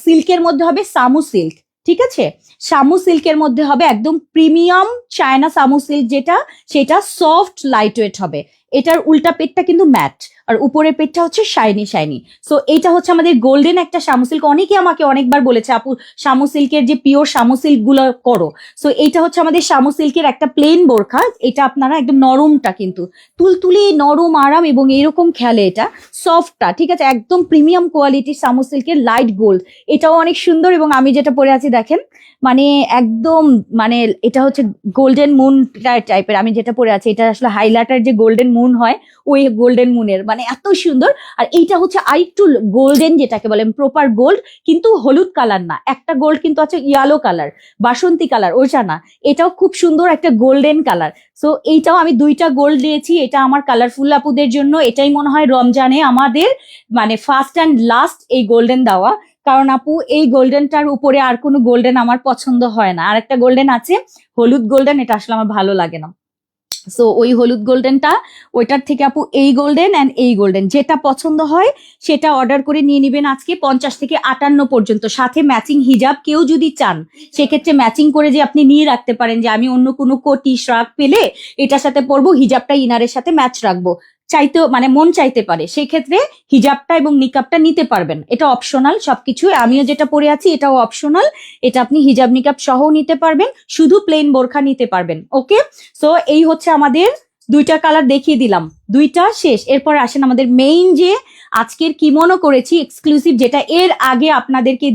সিল্কের মধ্যে হবে, সামু সিল্ক, ঠিক আছে? সামু সিল্কের মধ্যে হবে, একদম প্রিমিয়াম চায়না সামু সিল্ক, যেটা সেটা সফট লাইট ওয়েট হবে। এটার উল্টা পেটটা কিন্তু ম্যাট, আর উপরের পেটটা হচ্ছে শাইনি। সো এইটা হচ্ছে আমাদের গোল্ডেন একটা শামু সিল্ক। অনেকে আমাকে অনেকবার বলেছে আপু শামু সিল্কের যে পিওর শামু সিল্ক গুলো করো। সো এইটা হচ্ছে আমাদের শামু সিল্কের একটা প্লেন বোরখা, এটা আপনারা একদম নরমটা কিন্তু তুলতুলে নরম আরাম, এবং এরকম খেলে এটা সফটটা, ঠিক আছে? একদম প্রিমিয়াম কোয়ালিটির শামু সিল্কের লাইট গোল্ড, এটাও অনেক সুন্দর। এবং আমি যেটা পরে আছি দেখেন, মানে একদম, মানে এটা হচ্ছে গোল্ডেন মুন টাইপের, আমি যেটা পরে আছি এটা আসলে হাইলাইটার যে গোল্ডেন মুন হয়, ওই গোল্ডেন মুনের, মানে এত সুন্দর। আর এইটা হচ্ছে আরেকটু গোল্ডেন, যেটাকে বলেন প্রপার গোল্ড, কিন্তু হলুদ কালার না, একটা গোল্ড কিন্তু আছে ইয়েলো কালার, বাসন্তী কালার, ওইটা না, এটাও খুব সুন্দর একটা গোল্ডেন কালার। সো এইটাও আমি দুইটা গোল্ড দিয়েছি, এটা আমার কালারফুল আপুদের জন্য, এটাই মনে হয় রমজানে আমাদের মানে ফার্স্ট অ্যান্ড লাস্ট এই গোল্ডেন দেওয়া, কারণ আপু এই গোল্ডেনটার উপরে আর কোনো গোল্ডেন আমার পছন্দ হয় না। আর একটা গোল্ডেন আছে হলুদ গোল্ডেন, এটা আসলে আমার ভালো লাগে না। সো ওই হলুদ গোল্ডেনটা, ওইটার থেকে আপু এই গোল্ডেন অ্যান্ড এই গোল্ডেন যেটা পছন্দ হয় সেটা অর্ডার করে নিয়ে নিবেন আজকে 50 থেকে 58 পর্যন্ত, সাথে ম্যাচিং হিজাব কেউ যদি চান সেক্ষেত্রে ম্যাচিং করে যে আপনি নিয়ে রাখতে পারেন, যে আমি অন্য কোনো কোটি শ্রাক পেলে এটার সাথে পরবো, হিজাবটা ইনারের সাথে ম্যাচ রাখবো, চাইতে মানে মন চাইতে পারে, সেই ক্ষেত্রে হিজাবটা এবং নিকাবটা নিতে পারবেন। এটা অপশনাল সবকিছু, আমিও যেটা পরে আছি এটাও অপশনাল। এটা আপনি হিজাব নিকাব সহ নিতে পারবেন, শুধু প্লেন বোরখা নিতে পারবেন। ওকে, সো এই হচ্ছে আমাদের দুইটা কালার দেখিয়ে দিলাম, দুইটা শেষ। এরপর আসেন আমাদের মেইন যে আজকের কিমোনো করেছি এক্সক্লুসিভ, যেটা এর আগে আপনাদেরকে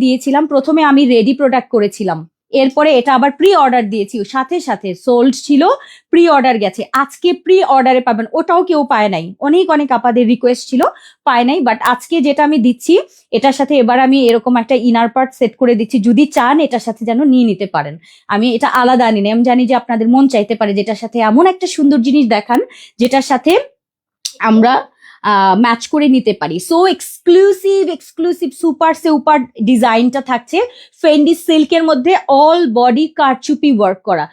দিয়েছিলাম। প্রথমে আমি রেডি প্রোডাক্ট করেছিলাম, এরপরে এটা আবার প্রি অর্ডার দিয়েছি, সাথে সাথে সোল্ড ছিল, প্রি অর্ডার গেছে। আজকে প্রি অর্ডারে পাবেন, ওটাও কেউ পায় নাই, অনেক অনেক আপাদের রিকোয়েস্ট ছিল, পায় নাই। বাট আজকে যেটা আমি দিচ্ছি এটার সাথে এবার আমি এরকম একটা ইনার পার্ট সেট করে দিচ্ছি, যদি চান এটার সাথে যেন নিয়ে নিতে পারেন। আমি এটা আলাদা আনি না, আমি জানি যে আপনাদের মন চাইতে পারে যেটার সাথে এমন একটা সুন্দর জিনিস দেখান যেটার সাথে আমরা ম্যাচ করে নিতে পারি। সো এক্সক্লুসিভ সুপার ডিজাইনটা থাকছে ফেন্ডি সিল্কের মধ্যে, অল বডি কারচুপি ওয়ার্ক করা।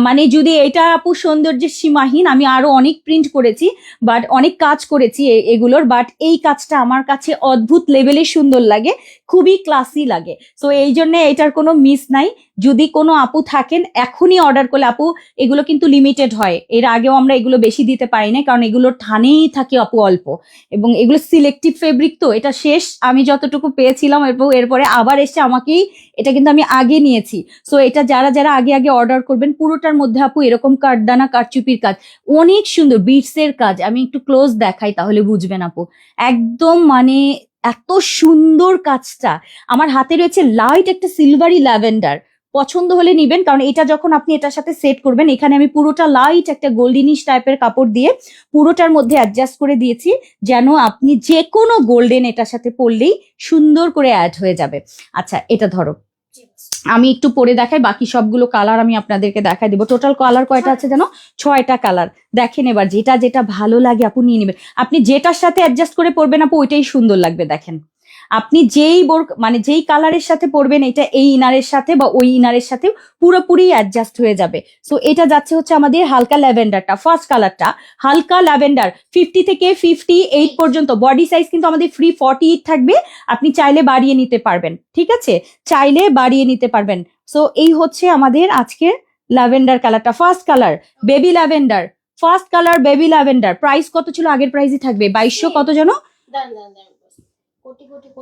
মানে যদি এটা আপু সৌন্দর্যের সীমাহীন, আমি আরো অনেক প্রিন্ট করেছি, বাট অনেক কাজ করেছি এগুলোর, বাট এই কাজটা আমার কাছে অদ্ভুত লেভেলে সুন্দর লাগে, খুবই ক্লাসি লাগে। সো এই জন্য এটার কোনো মিস নাই। যদি কোনো আপু থাকেন এখনই অর্ডার করলে, আপু এগুলো কিন্তু লিমিটেড হয়, এর আগেও আমরা এগুলো বেশি দিতে পারি না, কারণ এগুলোর থানেই থাকে আপু অল্প, এবং এগুলো সিলেক্টিভ ফেব্রিক, তো এটা শেষ। আমি যতটুকু পেয়েছিলাম এরপরে আবার এসে আমাকেই, এটা কিন্তু আমি আগে নিয়েছি। সো এটা যারা যারা আগে অর্ডার করবেন, পুরোটার মধ্যে আপু এরকম কাঠদানা কারচুপির কাজ, অনেক সুন্দর বিটস এর কাজ। আমি একটু ক্লোজ দেখাই তাহলে বুঝবেন আপু, একদম মানে এত সুন্দর কাজটা। আমার হাতে রয়েছে লাইট একটা সিলভারি ল্যাভেন্ডার, পছন্দ হলে নিবেন, কারণ এটা যখন আপনি এটার সাথে সেট করবেন, এখানে আমি পুরোটা লাইট একটা গোল্ডেনিশ টাইপের কাপড় দিয়ে পুরোটার মধ্যে অ্যাডজাস্ট করে দিয়েছি, যেন আপনি যে কোনো গোল্ডেন এটার সাথে পরলেই সুন্দর করে অ্যাড হয়ে যাবে। আচ্ছা এটা ধরো, আমি একটু পরে দেখাই, বাকি সবগুলো কালার আমি আপনাদেরকে দেখাই দিব। টোটাল কালার কয়টা আছে জানো? 6টা কালার। দেখেন এবার যেটা যেটা ভালো লাগে আপু নিয়ে নেবেন। আপনি যেটার সাথে অ্যাডজাস্ট করে পরবেন আপু ওইটাই সুন্দর লাগবে। দেখেন আপনি যেই কালারের সাথে পরবেন, এটা এই ইনারের সাথে বা ওই ইনারের সাথে পুরোপুরি অ্যাডজাস্ট হয়ে যাবে। সো এটা যাচ্ছে হচ্ছে আমাদের হালকা ল্যাভেন্ডারটা, ফার্স্ট কালারটা হালকা ল্যাভেন্ডার, 50 থেকে 58 পর্যন্ত বডি সাইজ কিন্তু আমাদের ফ্রি 48 থাকবে, আপনি চাইলে বাড়িয়ে নিতে পারবেন, ঠিক আছে, চাইলে বাড়িয়ে নিতে পারবেন। সো এই হচ্ছে আমাদের আজকের ল্যাভেন্ডার কালারটা, first colour baby lavender, first colour baby lavender. Price কত ছিল? আগের প্রাইসই থাকবে 2200, কত যেন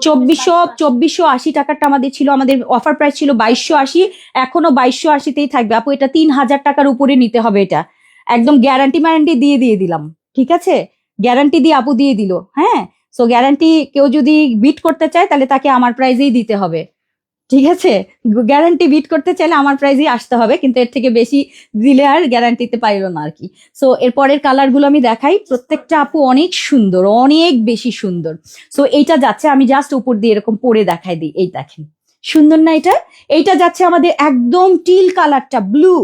2480 টাকাটা আমাদের ছিল, আমাদের অফার প্রাইস ছিল 2280, এখনো 2280তেই থাকবে আপু। এটা 3000 টাকার উপরে নিতে হবে, এটা একদম গ্যারান্টি দিয়ে দিলাম, ঠিক আছে, গ্যারান্টি দিয়ে আপু দিয়ে দিল। হ্যাঁ, সো গ্যারান্টি কেউ যদি বিট করতে চায় তাহলে তাকে আমার প্রাইজেই দিতে হবে, ঠিক আছে, গ্যারান্টি বিট করতে চাইলে আমার প্রাইজেই আসতে হবে, কিন্তু এর থেকে বেশি দিলে আর গ্যারান্টিতে পাইল না আর কি। সো এর পরের কালারগুলো আমি দেখাই, প্রত্যেকটা আপু অনেক সুন্দর, অনেক বেশি সুন্দর। সো এইটা যাচ্ছে, আমি জাস্ট উপর দিয়ে এরকম পরে দেখাই দিই, এই দেখেন সুন্দর না এটা? এইটা যাচ্ছে আমাদের একদম টিল কালারটা, ব্লু,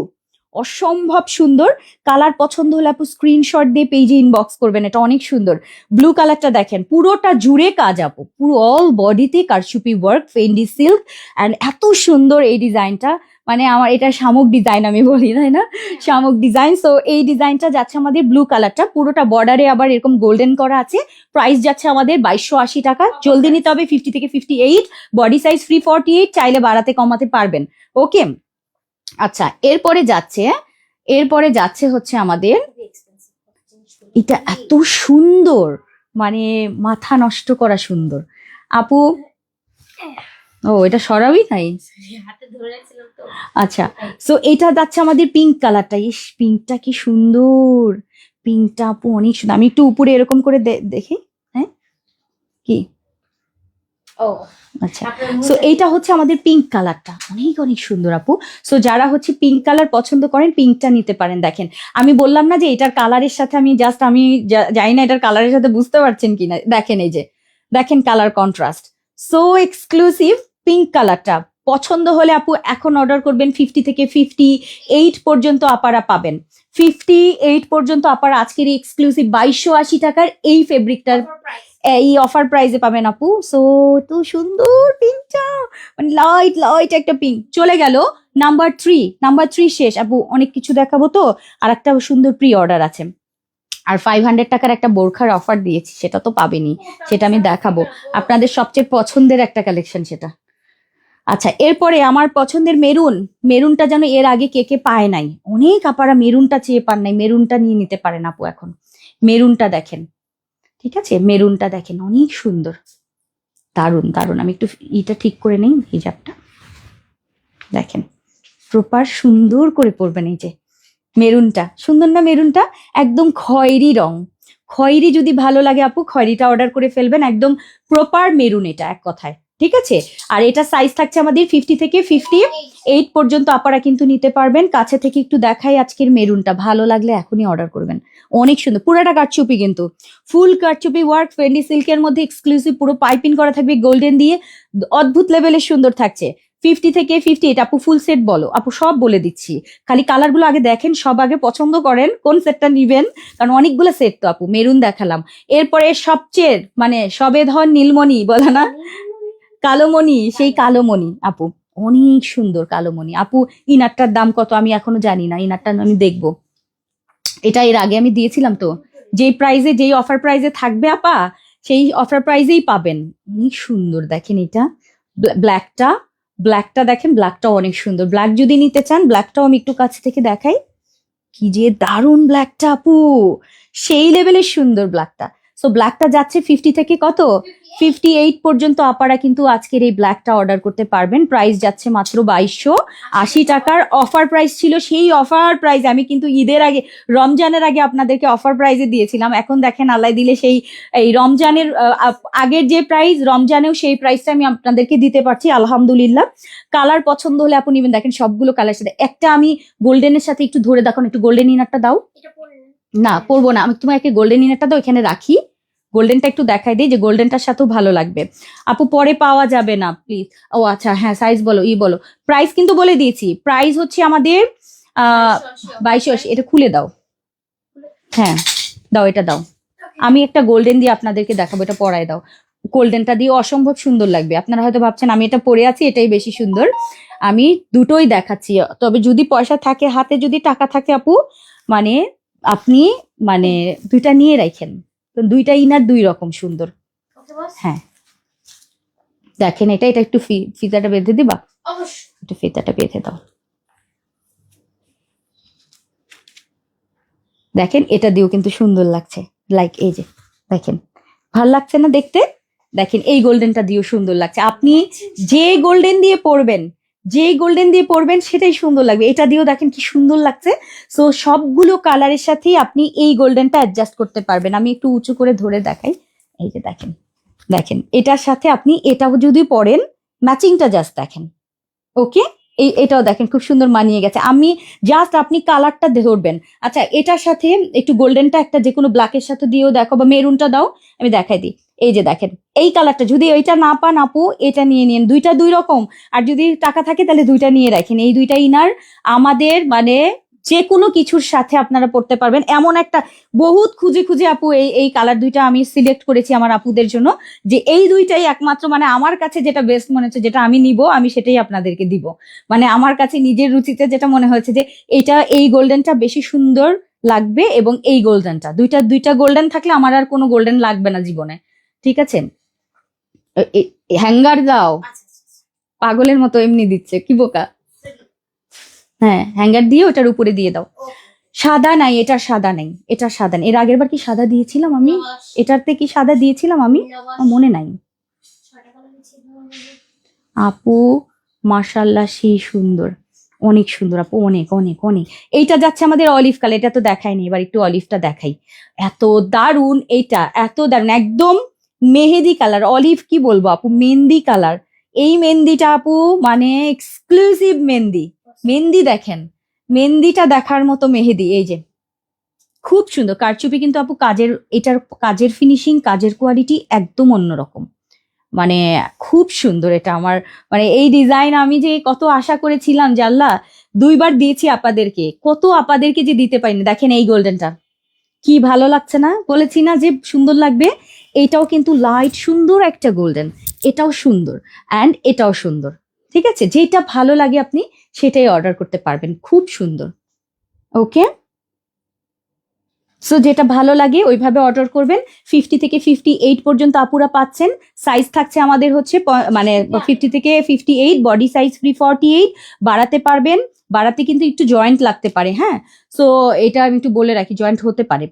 অসম্ভব সুন্দর কালার। পছন্দ হলে আপু স্ক্রিনশট দিয়ে পেজে ইনবক্স করবেন, এটা অনেক সুন্দর। ব্লু কালারটা দেখেন, পুরোটা জুড়ে কাজ আপু, পুরো অল বডিতে কারচুপি ওয়ার্ক, ফেন্ডি সিল্ক, অ্যান্ড এত সুন্দর এই ডিজাইনটা, মানে আমার এটা শামুক ডিজাইন আমি বলি, তাই না, শামুক ডিজাইন। সো এই ডিজাইনটা যাচ্ছে আমাদের ব্লু কালারটা, পুরোটা বর্ডারে আবার এরকম গোল্ডেন করা আছে। প্রাইস যাচ্ছে আমাদের 2280 টাকা, জলদি নিতে হবে, 50 থেকে 58, বডি সাইজ ফ্রি 48, চাইলে বাড়াতে কমাতে পারবেন। ওকে, আচ্ছা এরপরে যাচ্ছে হচ্ছে আমাদের এটা এত সুন্দর, মানে মাথা নষ্ট করা সুন্দর আপু। ও এটা সরাবি নাই, আচ্ছা। সো এটা যাচ্ছে আমাদের পিঙ্ক কালারটা, ইস পিঙ্কটা কি সুন্দর, পিঙ্কটা আপু অনেক সুন্দর। আমি একটু উপরে এরকম করে দেখি, হ্যাঁ কি, ও আচ্ছা। সো এইটা হচ্ছে আমাদের পিঙ্ক কালারটা, অনেক অনেক সুন্দর আপু। সো যারা হচ্ছে পিঙ্ক কালার পছন্দ করেন পিঙ্কটা নিতে পারেন। দেখেন আমি বললাম না যে এটার কালারের সাথে আমি জানি না এটার কালারের সাথে বুঝতে পারছেন কিনা, দেখেন এই যে দেখেন colour contrast, so exclusive pink কালারটা। পছন্দ হলে আপু এখন অর্ডার করবেন, 50 থেকে 58 পর্যন্ত আপারা পাবেন, 58 পর্যন্ত আপারা আজকের এই এক্সক্লুসিভ 2280 টাকার এই ফেব্রিকটার এই অফার প্রাইসে পাবেন আপু। সো তো সুন্দর পিঙ্কটা, মানে লাইট একটা পিঙ্ক। চলে গেল নাম্বার 3 শেষ আপু, অনেক কিছু দেখাবো তো, আর একটা সুন্দর প্রি অর্ডার আছে, আর 500 টাকার একটা বোরখার অফার দিয়েছি, সেটা তো পাবেনি, সেটা আমি দেখাবো, আপনাদের সবচেয়ে পছন্দের একটা কালেকশন সেটা। আচ্ছা, এরপরে আমার পছন্দের মেরুনটা যেন এর আগে কে কে পায় নাই, অনেক আপারা মেরুনটা চেয়ে পান নাই, মেরুনটা নিয়ে নিতে পারেন আপু এখন। মেরুনটা দেখেন, ঠিক আছে, মেরুনটা দেখেন অনেক সুন্দর, দারুণ দারুণ। আমি একটু ইটা ঠিক করে নেই, হিজাবটা দেখেন প্রপার সুন্দর করে পরবেন। এই যে মেরুনটা সুন্দর না, মেরুনটা একদম খয়েরি রং, খয়েরি যদি ভালো লাগে আপু খয়েরিটা অর্ডার করে ফেলবেন, একদম প্রপার মেরুন এটা এক কথায়, ঠিক আছে। আর এটা সাইজ থাকছে আমাদের 50 থেকে 58 পর্যন্ত আপনারা কিন্তু নিতে পারবেন। কাছে থেকে একটু দেখাই আজকের মেরুনটা, ভালো লাগলে এখনই অর্ডার করবেন, অনেক সুন্দর। পুরাটা কারচুপি, কিন্তু ফুল কারচুপি ওয়ার্ক, ফেন্ডি সিল্কের মধ্যে এক্সক্লুসিভ, পুরো পাইপিং করা থাকবে গোল্ডেন দিয়ে, অদ্ভুত লেভেলের সুন্দর থাকছে। 50 থেকে 58 আপু ফুল সেট বলো আপু, সব বলে দিচ্ছি, খালি কালার গুলো আগে দেখেন, সব আগে পছন্দ করেন কোন সেটটা নিবেন, কারণ অনেকগুলো সেট তো আপু। মেরুন দেখালাম, এরপরে সবচেয়ে মানে সবে ধর নীলমণি বলে না, কালোমণি, সেই কালোমণি আপু, অনেক সুন্দর কালোমণি আপু। ইনারটার দাম কত আমি এখনো জানি না, ইনারটা আমি দেখবো। এটা এর আগে আমি দিয়েছিলাম তো, যেই প্রাইজে, যেই অফার প্রাইজে থাকবে আপা, সেই অফার প্রাইজেই পাবেন। অনেক সুন্দর দেখেন এটা, ব্ল্যাকটা, ব্ল্যাকটা দেখেন, ব্ল্যাকটাও অনেক সুন্দর। ব্ল্যাক যদি নিতে চান, ব্ল্যাকটাও আমি একটু কাছে থেকে দেখাই, কি যে দারুণ ব্ল্যাকটা আপু, সেই লেভেলের সুন্দর ব্ল্যাকটা। সো ব্ল্যাকটা যাচ্ছে 50 থেকে কত 58 পর্যন্ত আপনারা কিন্তু আজকের এই ব্ল্যাকটা অর্ডার করতে পারবেন। প্রাইস যাচ্ছে মাত্র 2280 টাকার, অফার প্রাইস ছিল, সেই অফার প্রাইস আমি কিন্তু ঈদের আগে, রমজানের আগে আপনাদেরকে অফার প্রাইসে দিয়েছিলাম। এখন দেখেন আল্লাহ দিলে সেই এই রমজানের আগের যে প্রাইস, রমজানেও সেই প্রাইসটা আমি আপনাদেরকে দিতে পারছি আলহামদুলিল্লাহ। কালার পছন্দ হলে আপনি নেবেন, দেখেন সবগুলো কালার সাথে। একটা আমি গোল্ডেনের সাথে একটু ধরে দেখান, একটু গোল্ডেন ইনারটা দাও। না পরবো না আমি, তোমাকে গোল্ডেন ইনারটা দাও, এখানে রাখি, গোল্ডেনটা একটু দেখাই দিই, যে গোল্ডেনটার সাথেও ভালো লাগবে আপু, পরে পাওয়া যাবে না প্লিজ। ও আচ্ছা হ্যাঁ, সাইজ বলো, বলো। প্রাইস কিন্তু বলে দিয়েছি, প্রাইস হচ্ছে আমাদের 2280। এটা খুলে দাও, হ্যাঁ দাও, এটা দাও। আমি একটা গোল্ডেন দিয়ে আপনাদেরকে দেখাবো, এটা পরায় দাও। গোল্ডেনটা দিয়ে অসম্ভব সুন্দর লাগবে। আপনারা হয়তো ভাবছেন আমি এটা পরে আছি এটাই বেশি সুন্দর, আমি দুটোই দেখাচ্ছি। তবে যদি পয়সা থাকে হাতে, যদি টাকা থাকে আপু, মানে আপনি মানে দুইটা নিয়ে রাখেন, তো দুইটা ইনার দুই রকম সুন্দর। হ্যাঁ দেখেন, এটা এটা একটু ফিতাটা বেঁধে দিবা, একটু ফিতাটা বেঁধে দাও। দেখেন এটা দিয়েও কিন্তু সুন্দর লাগছে, লাইক এই যে দেখেন, ভালো লাগছে না দেখতে? দেখেন এই গোল্ডেনটা দিয়েও সুন্দর লাগছে। আপনি যে গোল্ডেন দিয়ে পরবেন, যে গোল্ডেন দিয়ে পরবেন সেটাই সুন্দর লাগবে। এটা দিয়েও দেখেন কি সুন্দর লাগছে। সো সবগুলো কালারের সাথেই আপনি এই গোল্ডেনটা অ্যাডজাস্ট করতে পারবেন। আমি একটু উঁচু করে ধরে দেখাই, এই যে দেখেন, দেখেন এটার সাথে আপনি এটাও যদি পরেন, ম্যাচিংটা জাস্ট দেখেন, ওকে। এটাও দেখেন খুব সুন্দর মানিয়ে গেছে। আমি জাস্ট আপনি কালারটা ধরবেন। আচ্ছা এটার সাথে একটু গোল্ডেনটা একটা যে কোনো ব্ল্যাকের সাথে দিয়েও দেখো, বা মেরুনটা দাও, আমি দেখাই দিই। এই যে দেখেন এই কালারটা, যদি এইটা না পান আপু এটা নিয়ে নিন, দুইটা দুই রকম। আর যদি টাকা থাকে তাহলে দুইটা নিয়ে রাখেন। এই দুইটা ইনার আমাদের মানে যে কোনো কিছুর সাথে আপনারা পড়তে পারবেন। এমন একটা বহুত খুঁজে খুঁজে আপু এই কালার দুইটা আমি সিলেক্ট করেছি আমার আপুদের জন্য, যে এই দুইটাই একমাত্র মানে আমার কাছে যেটা বেস্ট মনে হচ্ছে, যেটা আমি নিব আমি সেটাই আপনাদেরকে দিব। মানে আমার কাছে নিজের রুচিতে যেটা মনে হয়েছে যে এটা, এই গোল্ডেনটা বেশি সুন্দর লাগবে, এবং এই গোল্ডেনটা, দুইটা গোল্ডেন থাকলে আমার আর কোনো গোল্ডেন লাগবে না জীবনে, ঠিক আছে। হ্যাঙ্গার দাও, পাগলের মতো এমনি দিচ্ছে, কি বোকা। হ্যাঁ হ্যাঙ্গার দিয়ে ওটার উপরে দিয়ে দাও। সাদা নাই, এটা সাদা নেই, এটা সাদা নেই। এর আগের বার কি সাদা দিয়েছিলাম আমি? এটাতে কি সাদা দিয়েছিলাম আমি? আমার মনে নাই আপু। মাশাল্লাহ সেই সুন্দর, অনেক সুন্দর আপু, অনেক অনেক অনেক। এইটা যাচ্ছে আমাদের অলিভ কালার, এটা তো দেখাইনি, এবার একটু অলিভটা দেখাই। এত দারুন, এইটা এত দারুন, একদম মেহেদি কালার, অলিভ কি বলবো আপু, মেহেন্দি কালার। এই মেহেন্দিটা আপু মানে এক্সক্লুসিভ মেহেন্দি, মেহেন্দি দেখেন, মেহেন্দিটা দেখার মতো মেহেদি। এই যে খুব সুন্দর কারচুপি, কিন্তু আপু কাজের, এটার কাজের ফিনিশিং, কাজের কোয়ালিটি একদম অন্যরকম, মানে খুব সুন্দর। এটা আমার মানে এই ডিজাইন আমি যে কত আশা করেছিলাম, যে আল্লাহ দুইবার দিয়েছি আপাদেরকে, কত আপাদেরকে যে দিতে পারিনি। দেখেন এই গোল্ডেনটা কি ভালো লাগছে না, বলেছি না যে সুন্দর লাগবে। এটাও কিন্তু লাইট সুন্দর একটা গোল্ডেন, এটাও সুন্দর অ্যান্ড এটাও সুন্দর, ঠিক আছে। যেটা ভালো লাগে আপনি সেটাই অর্ডার করতে পারবেন, খুব সুন্দর, ওকে। সো যেটা ভালো লাগে ওইভাবে অর্ডার করবেন। 50 থেকে 58 পর্যন্ত আপুরা পাচ্ছেন। সাইজ থাকছে আমাদের হচ্ছে মানে 50 থেকে 58, বডি সাইজ ফ্রি 48। বাড়াতে পারবেন, বাড়াতে কিন্তু একটু জয়েন্ট লাগতে পারে, হ্যাঁ। সো এটা আমি একটু বলে রাখি, জয়েন্ট হতে পারে।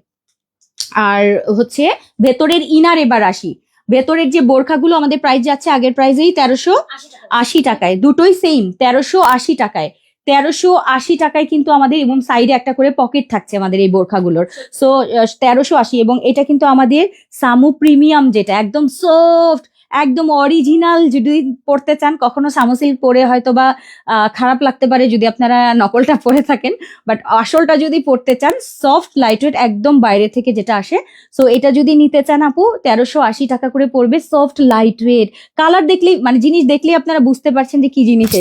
আর হচ্ছে ভেতরের ইনার এবার আসি। ভেতরের যে বোরখাগুলো আমাদের প্রাইস যাচ্ছে আগের প্রাইসেই 1380 টাকায়, দুটোই সেম 1380 টাকায়। 1380 টাকায় কিন্তু আমাদের, এবং সাইডে একটা করে পকেট থাকছে আমাদের এই বোরখাগুলোর। সো 1380, এবং এটা কিন্তু আমাদের সামু প্রিমিয়াম, যেটা একদম সফট, একদম অরিজিনাল। যদি পড়তে চান, কখনো সামু সিল্ক পরে হয়তো বা খারাপ লাগতে পারে যদি আপনারা নকলটা পরে থাকেন, বাট আসলটা যদি পড়তে চান, সফট লাইটওয়েট একদম বাইরে থেকে যেটা আসে। সো এটা যদি নিতে চান আপু, 1380 টাকা করে পড়বে, সফট লাইটওয়েট। কালার দেখলেই, মানে জিনিস দেখলেই আপনারা বুঝতে পারছেন যে কি জিনিস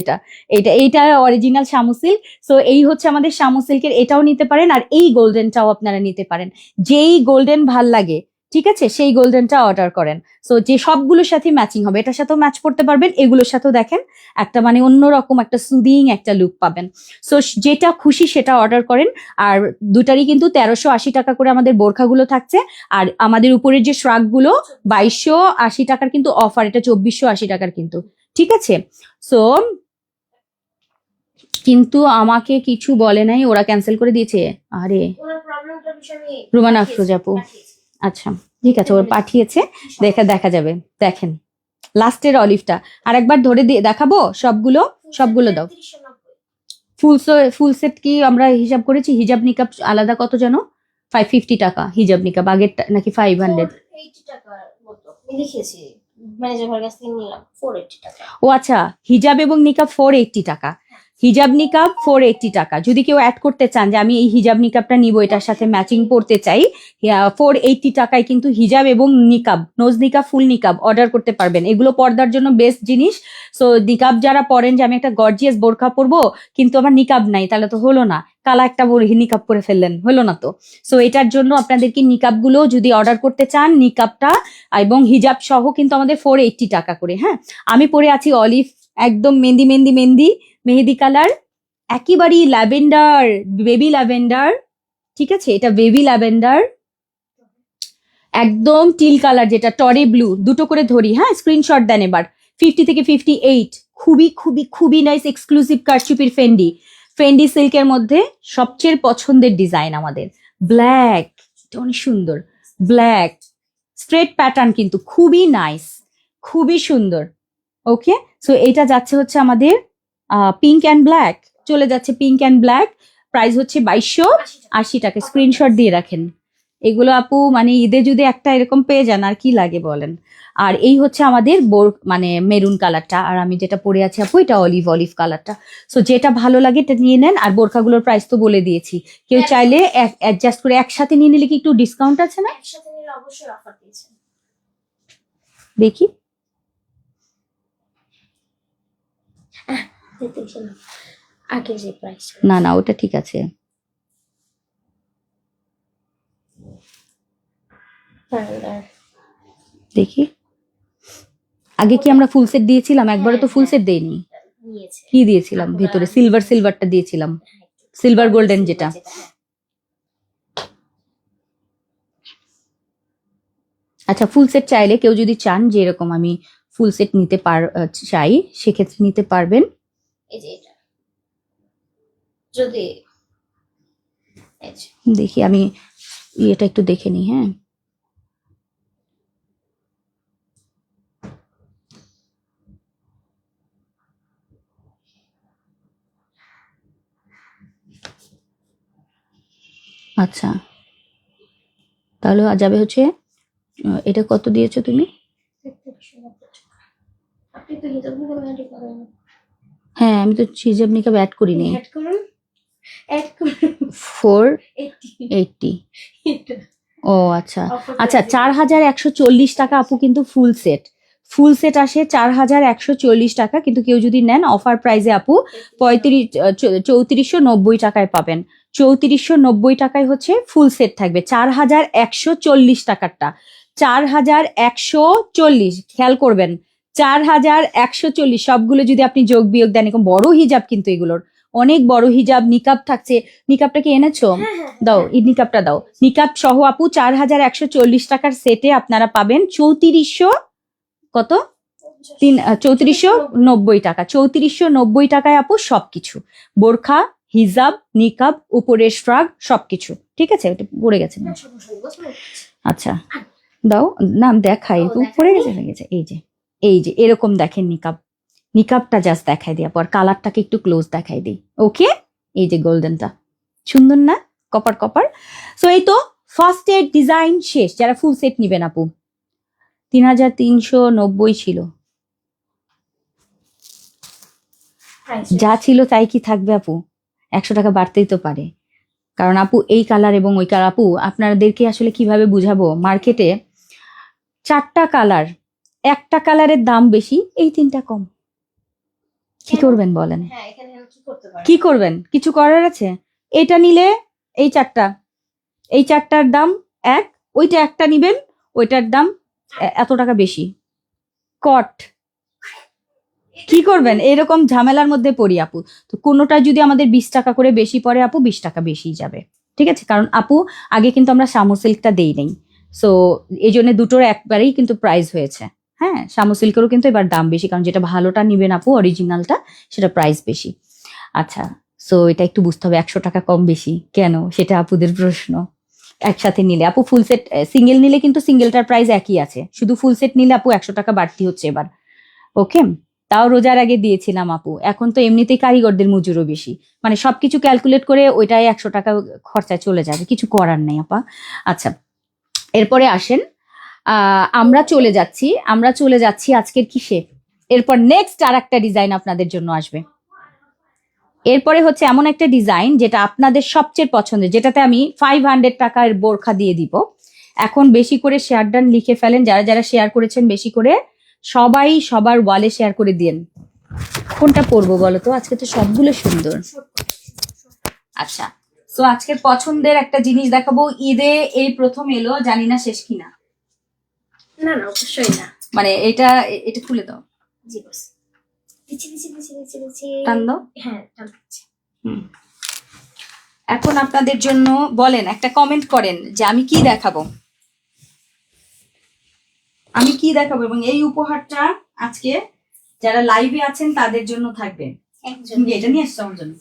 এইটা অরিজিনাল শামু সিল্ক। সো এই হচ্ছে আমাদের শামু সিল্কের, এটাও নিতে পারেন, আর এই গোল্ডেনটাও আপনারা নিতে পারেন। যেই গোল্ডেন ভাল লাগে, ঠিক আছে, সেই গোল্ডেনটা অর্ডার করেন। সো যে সবগুলোর সাথে ম্যাচিং হবে, এটার সাথেও ম্যাচ করতে পারবেন, এগুলোর সাথেও দেখেন একটা মানে অন্যরকম একটা সুদিং একটা লুক পাবেন। সো যেটা খুশি সেটা অর্ডার করেন। আর দুটারই কিন্তু 1380 টাকা করে আমাদের বোরখাগুলো থাকছে। আর আমাদের উপরের যে শ্রাগগুলো 2280 টাকার কিন্তু অফার, এটা 2480 টাকার কিন্তু, ঠিক আছে। সো কিন্তু আমাকে কিছু বলে নাই, ওরা ক্যান্সেল করে দিয়েছে। আরে ওনার প্রবলেমটার বিষয়ে আমি রুমানা আফরোজ আপু, আচ্ছা ঠিক আছে, ওর পাঠিয়েছে, দেখা যাবে। দেখেন লাস্টের অলিভটা আর একবার ধরে দিয়ে দেখাবো, সবগুলো দাও। ফুল সেট কি আমরা হিসাব করেছি? হিজাব নিকাব আলাদা কত যেন? 550 টাকা হিজাব নিকাব, আগের নাকি 500? 480 টাকার মতো আমি লিখেছি, ম্যানেজার ভাইয়ের কাছ থেকে নিলাম 480 টাকা। ও আচ্ছা, হিজাব এবং নিকাব 480 টাকা, হিজাব নিকাব 480 টাকা। যদি কেউ অ্যাড করতে চান যে আমি এই হিজাব নিকাবটা নিব, এটার সাথে ম্যাচিং পড়তে চাই, 480 টাকায় কিন্তু হিজাব এবং নিকাব, নোজ নিকাব, ফুল নিকাব অর্ডার করতে পারবেন। এগুলো পর্দার জন্য বেস্ট জিনিস। সো নিকাব যারা পরেন যে আমি একটা গর্জিয়াস বোরখা পরবো কিন্তু আমার নিকাব নাই, তাহলে তো হলো না, কালা একটা নিকাব পরে ফেললেন, হলো না তো। সো এটার জন্য আপনাদেরকে নিকাবগুলো যদি অর্ডার করতে চান, নিকাবটা এবং হিজাব সহ কিন্তু আমাদের 480 টাকা করে। হ্যাঁ, আমি পরে আছি অলিভ, একদম মেহেদি কালার, একেবারেই ল্যাভেন্ডার, বেবি ল্যাভেন্ডার, ঠিক আছে, এটা বেবি ল্যাভেন্ডার, একদম টিল কালার যেটা টরে ব্লু, দুটো করে ধরি, হ্যাঁ, স্ক্রিনশট দেন এবার। 50 থেকে 58, খুবই খুবই খুবই নাইস এক্সক্লুসিভ কারচুপির ফেন্ডি সিল্কের মধ্যে সবচেয়ে পছন্দের ডিজাইন আমাদের ব্ল্যাক, অনেক সুন্দর ব্ল্যাক স্ট্রেট প্যাটার্ন, কিন্তু খুবই নাইস, খুবই সুন্দর। ওকে, সো এটা যাচ্ছে হচ্ছে আমাদের পিঙ্ক অ্যান্ড ব্ল্যাক, চলে যাচ্ছে পিঙ্ক অ্যান্ড ব্ল্যাক, প্রাইস হচ্ছে 2280 টাকা। স্ক্রিনশট দিয়ে রাখেন এগুলো আপু, মানে ঈদে যদি একটা এরকম পেয়ে যান আর কি লাগে বলেন। আর এই হচ্ছে আমাদের মানে মেরুন কালারটা, আর আমি যেটা পরে আছি আপু এটা অলিভ কালারটা। সো যেটা ভালো লাগে এটা নিয়ে নেন। আর বোরখাগুলোর প্রাইস তো বলে দিয়েছি, কেউ চাইলে অ্যাডজাস্ট করে একসাথে নিয়ে নিলে কি একটু ডিসকাউন্ট আছে না? একসাথে নিলে অবশ্যই অফার দিয়েছেন। দেখি আগে যে প্রাইস, না ওটা ঠিক আছে। দেখি আগে কি আমরা ফুল সেট দিয়েছিলাম? একবারও তো ফুল সেট দেইনি। কি দিয়েছিলাম ভিতরে? সিলভারটা দিয়েছিলাম, সিলভার গোল্ডেন যেটা। আচ্ছা, ফুল সেট চাইলে কেউ যদি চান যে এরকম আমি ফুল সেট নিতে চাই, সেক্ষেত্রে নিতে পারবেন। এই যে এটা যদি দেখি আমি এটা একটু দেখে নিই। হ্যাঁ, আচ্ছা, তাহলে যাবে হচ্ছে এটা কত দিয়েছো তুমি? আপনি তো হিজাব নিকাব অ্যাড করেন। হ্যাঁ, আমি তো হিজাব নিকাব অ্যাড করিনি। অ্যাড করুন 480। ও আচ্ছা, 4140 টাকা আপু, কিন্তু ফুল সেট আসে 4140 টাকা, কিন্তু কেউ যদি নেন অফার প্রাইসে আপু 3490 টাকায় পাবেন। 3490 টাকায় হচ্ছে ফুল সেট থাকবে, 4140 টাকারটা 4140, খেয়াল করবেন 4140। সবগুলো যদি আপনি যোগ বিয়োগ দেন, এরকম বড় হিজাব কিন্তু এগুলোর অনেক বড় হিজাব নিকাব থাকছে। নিকাবটা কি এনেছো? দাও, এই নিকাবটা দাও। নিকাব সহ আপু 4140 টাকার সেটে আপনারা পাবেন 3400 কত 3490 টাকা। 3490 টাকায় আপু সবকিছু, বোরখা, হিজাব, নিকাব, উপরের ফ্রক সবকিছু। ঠিক আছে, ওটা পড়ে গেছে। আচ্ছা দাও না, দেখাই পড়ে গেছে, হয়ে গেছে। এই যে এরকম দেখেন নিকাব, নিকাবটা জাস্ট দেখাই দিই আপু, আর কালারটাকে একটু ক্লোজ দেখাই দিই। ওকে, এই যে গোল্ডেনটা সুন্দর না, কপার কপার। সো এই তো ফার্স্ট এর ডিজাইন শেষ। যারা ফুল সেট নিবেন আপু 3390 ছিল, যা ছিল তাই কি থাকবে আপু? 100 টাকা বাড়তেই তো পারে, কারণ আপু এই কালার এবং ওই কালার, আপু আপনাদেরকে আসলে কিভাবে বুঝাবো, মার্কেটে 4টা কালার, একটা কালারের দাম বেশি, এই 3টা কম। কি করবেন বলেন? কি করবেন? কিছু করার আছে? এটা নিলে এই 4টা, এই 4টার দাম এক, ওইটা একটা নিবেন, ওইটার দাম এত টাকা বেশি। কট কি করবেন? এরকম ঝামেলার মধ্যে পড়ি আপু। তো কোনোটা যদি আমাদের 20 টাকা করে বেশি পড়ে আপু, 20 টাকা বেশি যাবে। ঠিক আছে, কারণ আপু আগে কিন্তু আমরা শামু সিল্কটা দেই নাই, সো এই জন্য দুটোর একবারেই কিন্তু প্রাইস হয়েছে। হ্যাঁ, শামু সিল্কেরও কিন্তু এবার দাম বেশি, কারণ যেটা ভালোটা নিবেন আপু, অরিজিনালটা, সেটা প্রাইস বেশি। আচ্ছা, সো এটা একটু বুঝতে হবে 100 টাকা কম বেশি কেন, সেটা আপুদের প্রশ্ন। একসাথে নিলে আপু, ফুল সেট সিঙ্গেল নিলে কিন্তু সিঙ্গেলটার প্রাইস একই আছে, শুধু ফুল সেট নিলে আপু 100 টাকা বাড়তি হচ্ছে এবার। ওকে, তাও রোজার আগে দিয়েছিলাম আপু, এখন তো এমনিতেই কারিগরদের মজুরও বেশি, মানে সবকিছু ক্যালকুলেট করে ওইটাই 100 টাকা খরচায় চলে যাবে, কিছু করার নেই আপা। আচ্ছা, এরপরে আসেন, আমরা চলে যাচ্ছি আজকের কিসে, এরপর নেক্সট আর একটা ডিজাইন আপনাদের জন্য আসবে। এরপরে হচ্ছে এমন একটা ডিজাইন যেটা আপনাদের সবচেয়ে পছন্দের, যেটাতে আমি 500 টাকার বোরখা দিয়ে দিব। এখন বেশি করে শেয়ার ডান লিখে ফেলেন, যারা যারা শেয়ার করেছেন বেশি করে, সবাই সবার ওয়ালে শেয়ার করে দিন। কোনটা পরবো বলো তো? আজকে তো সবগুলো সুন্দর। আচ্ছা, সো আজকের পছন্দের একটা জিনিস দেখাবো। ঈদে এই প্রথম এলো, জানি না শেষ কিনা। না না, অবশ্যই না। মানে এটা এটা খুলে দাও। জি বস, দিচ্ছি। টান দাও। হ্যাঁ, টান দিচ্ছি। এখন আপনাদের জন্য বলেন, একটা কমেন্ট করেন যে আমি কি দেখাবো, এবং এই উপহারটা আজকে যারা লাইভে আছেন তাদের জন্য থাকবে। একজন এটা নিয়ে আসছো আমার জন্য?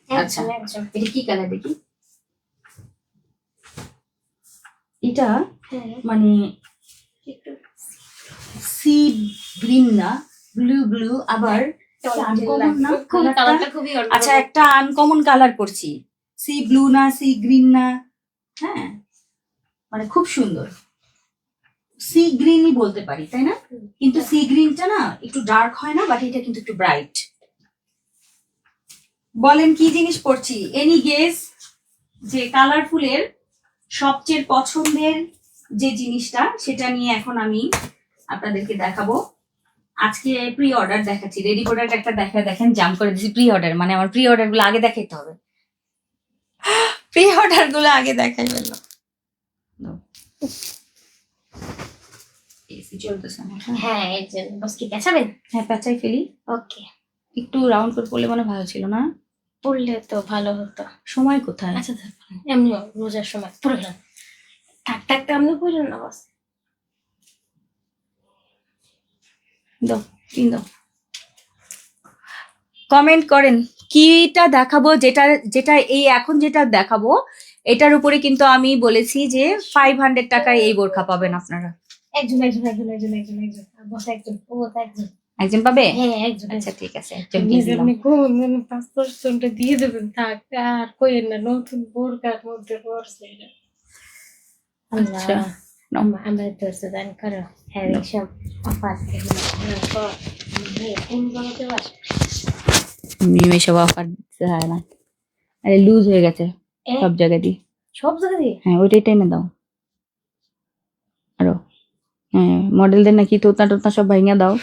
আচ্ছা, একজন। এটা কি কালার দেখি? এটা মানে একটু সি গ্রিন না, ব্লু, আবার আনকমন না কালারটা খুবই আচ্ছা, একটা আনকমন কালার করছি, সি ব্লু না, সি গ্রিন না, হ্যাঁ মানে খুব সুন্দর, সি গ্রিনই বলতে পারি, তাই না? কিন্তু সি গ্রিনটা না একটু ডার্ক হয় না, বাট এটা কিন্তু একটু ব্রাইট। বলেন কি জিনিস পড়ছি? এনি গেস যে কালারফুলের সবচেয়ে পছন্দের যে জিনিসটা, সেটা নিয়ে এখন আমি আপনাদেরকে দেখাবো। আজকে প্রি অর্ডার দেখাচ্ছি, রেডি প্রোডাক্ট একটা দেখেন, জাম্প করে দিচ্ছি। প্রি অর্ডার মানে আমার প্রি অর্ডার গুলো আগে দেখাইতে হবে, প্রি অর্ডার গুলো আগে দেখাই ফেললো। এসি চলতেছে না। হ্যাঁ, একজন বস কি পেছাবেন? হ্যাঁ, পেঁচাই ফেলি। ওকে, একটু রাউন্ড করে পড়লে মনে ভালো ছিল না? পড়লে তো ভালো হতো। সময় কোথায়? আচ্ছা, এমনি রোজার সময় পড়লেন, থাক এমনি পড়লেন না বস। দাও, পিন দাও। কমেন্ট করেন কিটা দেখাবো, যেটা এই এখন যেটা দেখাবো, এটার উপরে কিন্তু আমি বলেছি যে 500 টাকায় এই বোরখা পাবেন আপনারা। একজন বস, একজন পাবে? হ্যাঁ, একজন। আচ্ছা ঠিক আছে, একজনকে দিলাম। আপনি কোন 5% দিয়ে দেবেন, থাক আর কইেন না, নতুন বোরকার মধ্যে পড়ছে এটা। আচ্ছা, আমরা তো সুদান করো, হ্যাঁ সব অফার কোন জায়গাতে আসে, মিমে সব অফার হয় না, আরে লুজ হয়ে গেছে সব জায়গা দিয়ে। হ্যাঁ, ওইটাই টেনে দাও আরো। হ্যাঁ, মডেলদের নাকি তোতা টোতা সব ভাঙিয়া দাও।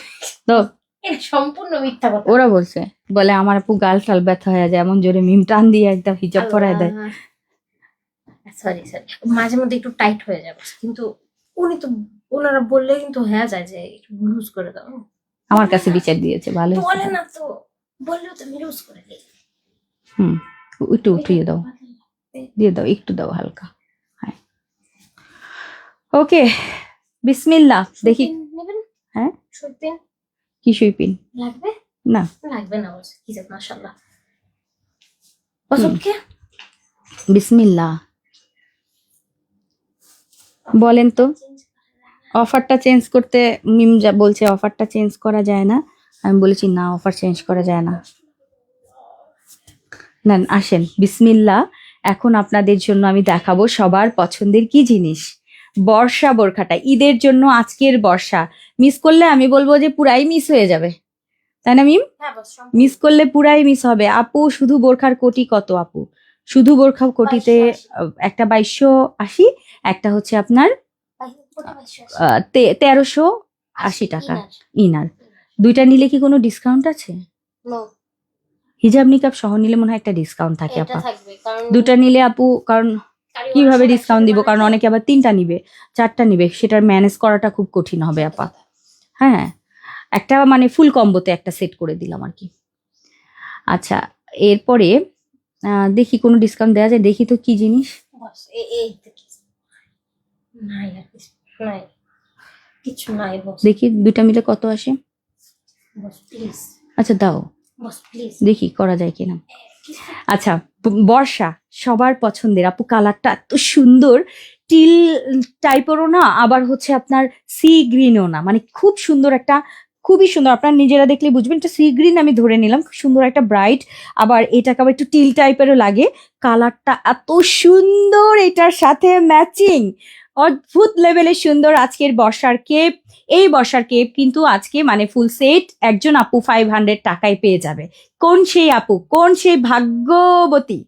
এটা সম্পূর্ণ মিথ্যা কথা। ওরা বলে আমার আপু গাল টাল ব্যথা হয়ে যায়, এমন জোরে মিম টান দিয়ে একদম হিজাব পরায় দেয়। সরি, মাঝে মধ্যে একটু টাইট হয়ে যাবে, কিন্তু ওনারা বললে কিন্তু হয়ে যায় যে একটু লুজ করে দাও। আমার কাছে বিচার দিয়েছে, ভালো বলে না তো, বললেও তো আমি লুজ করে দিই। হুম, একটু উঠিয়ে দাও, দিয়ে দাও, একটু দাও হালকা। হ্যাঁ, ওকে, বিসমিল্লাহ। দেখি। নেবেন? হ্যাঁ, সুইপিন কি সুইপিন? লাগবে? না। লাগবে না বলছে, কি যাক মাশাআল্লাহ। হুম, ওকে, বিসমিল্লাহ। বলেন তো, অফারটা চেঞ্জ করতে, মিম যা বলছে অফারটা চেঞ্জ করা যায় না। আমি বলেছি না, অফার চেঞ্জ করা যায় না। না, আসেন, বিসমিল্লাহ। এখন আপনাদের জন্য আমি দেখাবো সবার পছন্দের কি জিনিস, বর্ষা বোরখাটা। ঈদের জন্য আজকের বর্ষা মিস করলে আমি বলবো যে পুরাই মিস হয়ে যাবে, তাই না মিম? হ্যাঁ বস, মিস করলে পুরাই মিস হবে। আপু শুধু বোরখার কোটি কত আপু? শুধু বোরখা কোটিতে 2280 একটা 2280, একটা হচ্ছে আপনার 1380 টাকা ইনার। দুইটা নিলে কি কোনো ডিসকাউন্ট আছে? নো, হিজাব নিকাব সহ নিলে মনে হয় একটা ডিসকাউন্ট থাকে এটা আপা। থাকবে কারণ দুটা নিলে আপু, কারণ কিভাবে ডিসকাউন্ট দিব, কারণ অনেকে আবার 3টা নিবে, 4টা নিবে, সেটার ম্যানেজ করাটা খুব কঠিন হবে আপা। হ্যাঁ, একটা মানে ফুল কম্বোতে একটা সেট করে দিলাম আর কি। আচ্ছা, এরপরে দেখি কোনো ডিসকাউন্ট দেওয়া যায়, দেখি তো কি জিনিস। বস এই নাই আর কিছু নাই, কিছু নাই বস। দেখি দুইটা মিলে কত আসে। বস প্লিজ, আচ্ছা দাও, বস প্লিজ। দেখি করা যায় কিনা। আচ্ছা, বর্ষা সবার পছন্দের আপু, কালারটা এত সুন্দর, টিল টাইপেরও না, আবার হচ্ছে আপনার সি গ্রিনও না, মানে খুব সুন্দর একটা, খুবই সুন্দর। আপনারা নিজেরা দেখলে বুঝবেন, এটা সি গ্রিন আমি ধরে নিলাম, খুব সুন্দর একটা ব্রাইট, আবার এটাকে আবার একটু টিল টাইপেরও লাগে। কালারটা এত সুন্দর, এটার সাথে ম্যাচিং, অদ্ভুত লেভেলের সুন্দর। আজকের বর্ষার কেপ, এই বর্ষার কেপ কিন্তু আজকে মানে ফুল সেট একজন আপু 500 টাকায় পেয়ে যাবে। কোন সেই আপু, কোন সেই ভাগ্যবতী,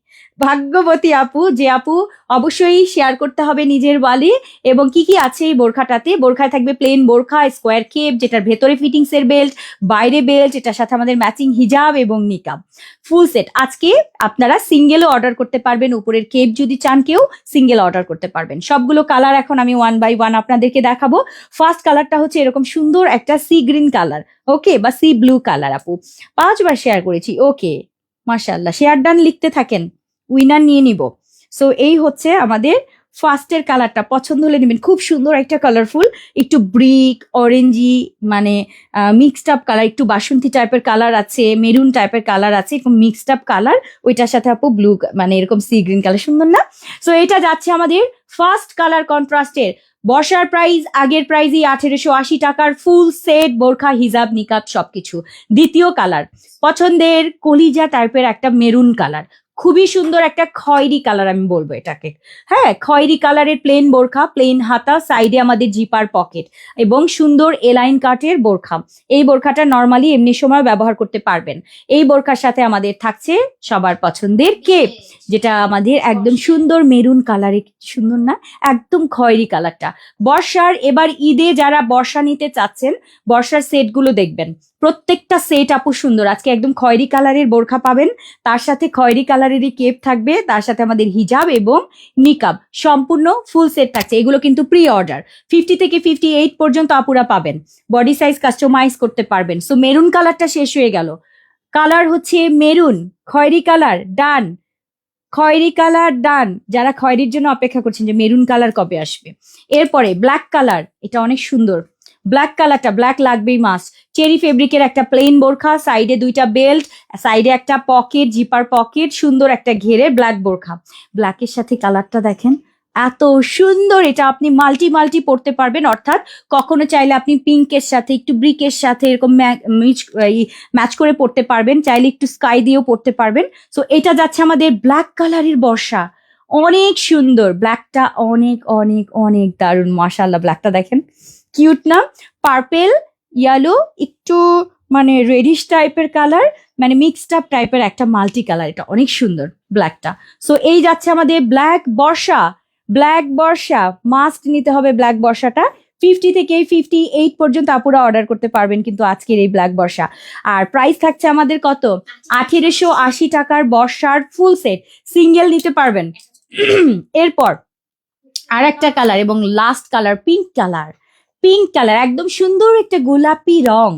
ভাগ্যবতী আপু, যে আপু অবশ্যই শেয়ার করতে হবে নিজের ওয়ালে। এবং কি কি আছে এই বোরখাটাতে? বোরখায় থাকবে প্লেন বোরখা, স্কোয়ার কেপ, যেটার ভেতরে ফিটিংস এর বেল্ট, বাইরে বেল্ট, এটার সাথে আমাদের ম্যাচিং হিজাব এবং নিকাব, ফুল সেট। আজকে আপনারা সিঙ্গেলও অর্ডার করতে পারবেন, উপরের কেপ যদি চান কেউ সিঙ্গেল অর্ডার করতে পারবেন। সবগুলো কালার এখন আমি 1 বাই 1 আপনাদেরকে দেখাবো। ফার্স্ট কালারটা হচ্ছে এরকম সুন্দর একটা সি গ্রিন কালার, ওকে, বা সি ব্লু কালার। আপু 5বার শেয়ার করেছি, ওকে, মাশাআল্লাহ, শেয়ার ডান লিখতে থাকেন, উইনার নিয়ে নিব। সো এই হচ্ছে আমাদের ফার্স্টের কালারটা, পছন্দ হলে নেবেন। খুব সুন্দর একটা কালারফুল, একটু ব্রিক অরেঞ্জি, মানে মিক্সড আপ কালার, একটু বাসন্তী টাইপের কালার আছে, মেরুন টাইপের কালার আছে, এরকম মিক্সড আপ কালার, ওইটার সাথে আপু ব্লু, মানে এরকম সি গ্রিন কালার, সুন্দর না? সো এটা যাচ্ছে আমাদের ফার্স্ট কালার কন্ট্রাস্টের। বর্ষার প্রাইস আগের প্রাইজই 1880 টাকার ফুল সেট বোরখা হিজাব নিকাব সবকিছু। দ্বিতীয় কালার পছন্দের কলিজা টাইপের একটা মেরুন কালার, খুবই সুন্দর একটা খয়েরি কালার আমি বলবো এটাকে। হ্যাঁ, খয়েরি কালারের প্লেন বোরখা, প্লেন হাতা, সাইডে আমাদের জিপার পকেট এবং সুন্দর এলাইন কাটের বোরখা। এই বোরখাটা নর্মালি এমনি সময় ব্যবহার করতে পারবেন। এই বোরখার সাথে আমাদের থাকছে সবার পছন্দের কেপ, যেটা আমাদের একদম সুন্দর মেরুন কালারে, সুন্দর না? একদম খয়েরি কালারটা। বর্ষার এবার ঈদে যারা বর্ষা নিতে চাচ্ছেন, বর্ষার সেটগুলো দেখবেন, প্রত্যেকটা সেট আপু সুন্দর। আজকে একদম খয়েরি কালারের বোরখা পাবেন, তার সাথে খয়েরি কালারেরই কেপ থাকবে, তার সাথে আমাদের হিজাব এবং নিকাব সম্পূর্ণ ফুল সেট থাকছে। এগুলো কিন্তু প্রি অর্ডার, 50 থেকে 58 পর্যন্ত আপুরা পাবেন, বডি সাইজ কাস্টমাইজ করতে পারবেন। সো মেরুন কালারটা শেষ হয়ে গেল, কালার হচ্ছে মেরুন, খয়েরি কালার ডান, খয়েরি কালার ডান। যারা খয়েরির জন্য অপেক্ষা করছেন যে মেরুন কালার কবে আসবে। এরপরে ব্ল্যাক কালার, এটা অনেক সুন্দর, ব্ল্যাক কালারটা, ব্ল্যাক লাগবেই মাস্ট। চেরি ফেব্রিকের একটা প্লেন বোরখা, সাইডে দুইটা বেল্ট, সাইডে একটা পকেট, জিপার পকেট, সুন্দর একটা ঘেরে ব্ল্যাক বোরখা। ব্ল্যাকের সাথে কালারটা দেখেন, এত সুন্দর, এটা আপনি মাল্টি মাল্টি পরতে পারবেন, অর্থাৎ কখনো চাইলে আপনি পিঙ্কের সাথে একটু ব্রিকের সাথে এরকম ম্যাচ করে পরতে পারবেন, চাইলে একটু স্কাই দিয়েও পরতে পারবেন। সো এটা যাচ্ছে আমাদের ব্ল্যাক কালারের বর্ষা, অনেক সুন্দর ব্ল্যাকটা, অনেক অনেক অনেক দারুণ, মাশাআল্লাহ। ব্ল্যাকটা দেখেন, কিউট না? পার্পেল ইয়েলো, একটু মানে রেডিশ টাইপের কালার, মানে মিক্সড আপ টাইপের একটা মাল্টি কালার, এটা অনেক সুন্দর ব্ল্যাকটা। সো এই যাচ্ছে আমাদের ব্ল্যাক বর্ষা, ব্ল্যাক বর্ষা মাস্ট নিতে হবে ব্ল্যাক বর্ষাটা। 50 থেকে 58 পর্যন্ত আপুরা অর্ডার করতে পারবেন কিন্তু আজকের এই ব্ল্যাক বর্ষা। আর প্রাইস থাকছে আমাদের কত? 1880 টাকার বর্ষার ফুল সেট, সিঙ্গেল নিতে পারবেন। এরপর আর একটা কালার এবং last colour, pink colour, pink colour একদম সুন্দর একটা গোলাপি রং,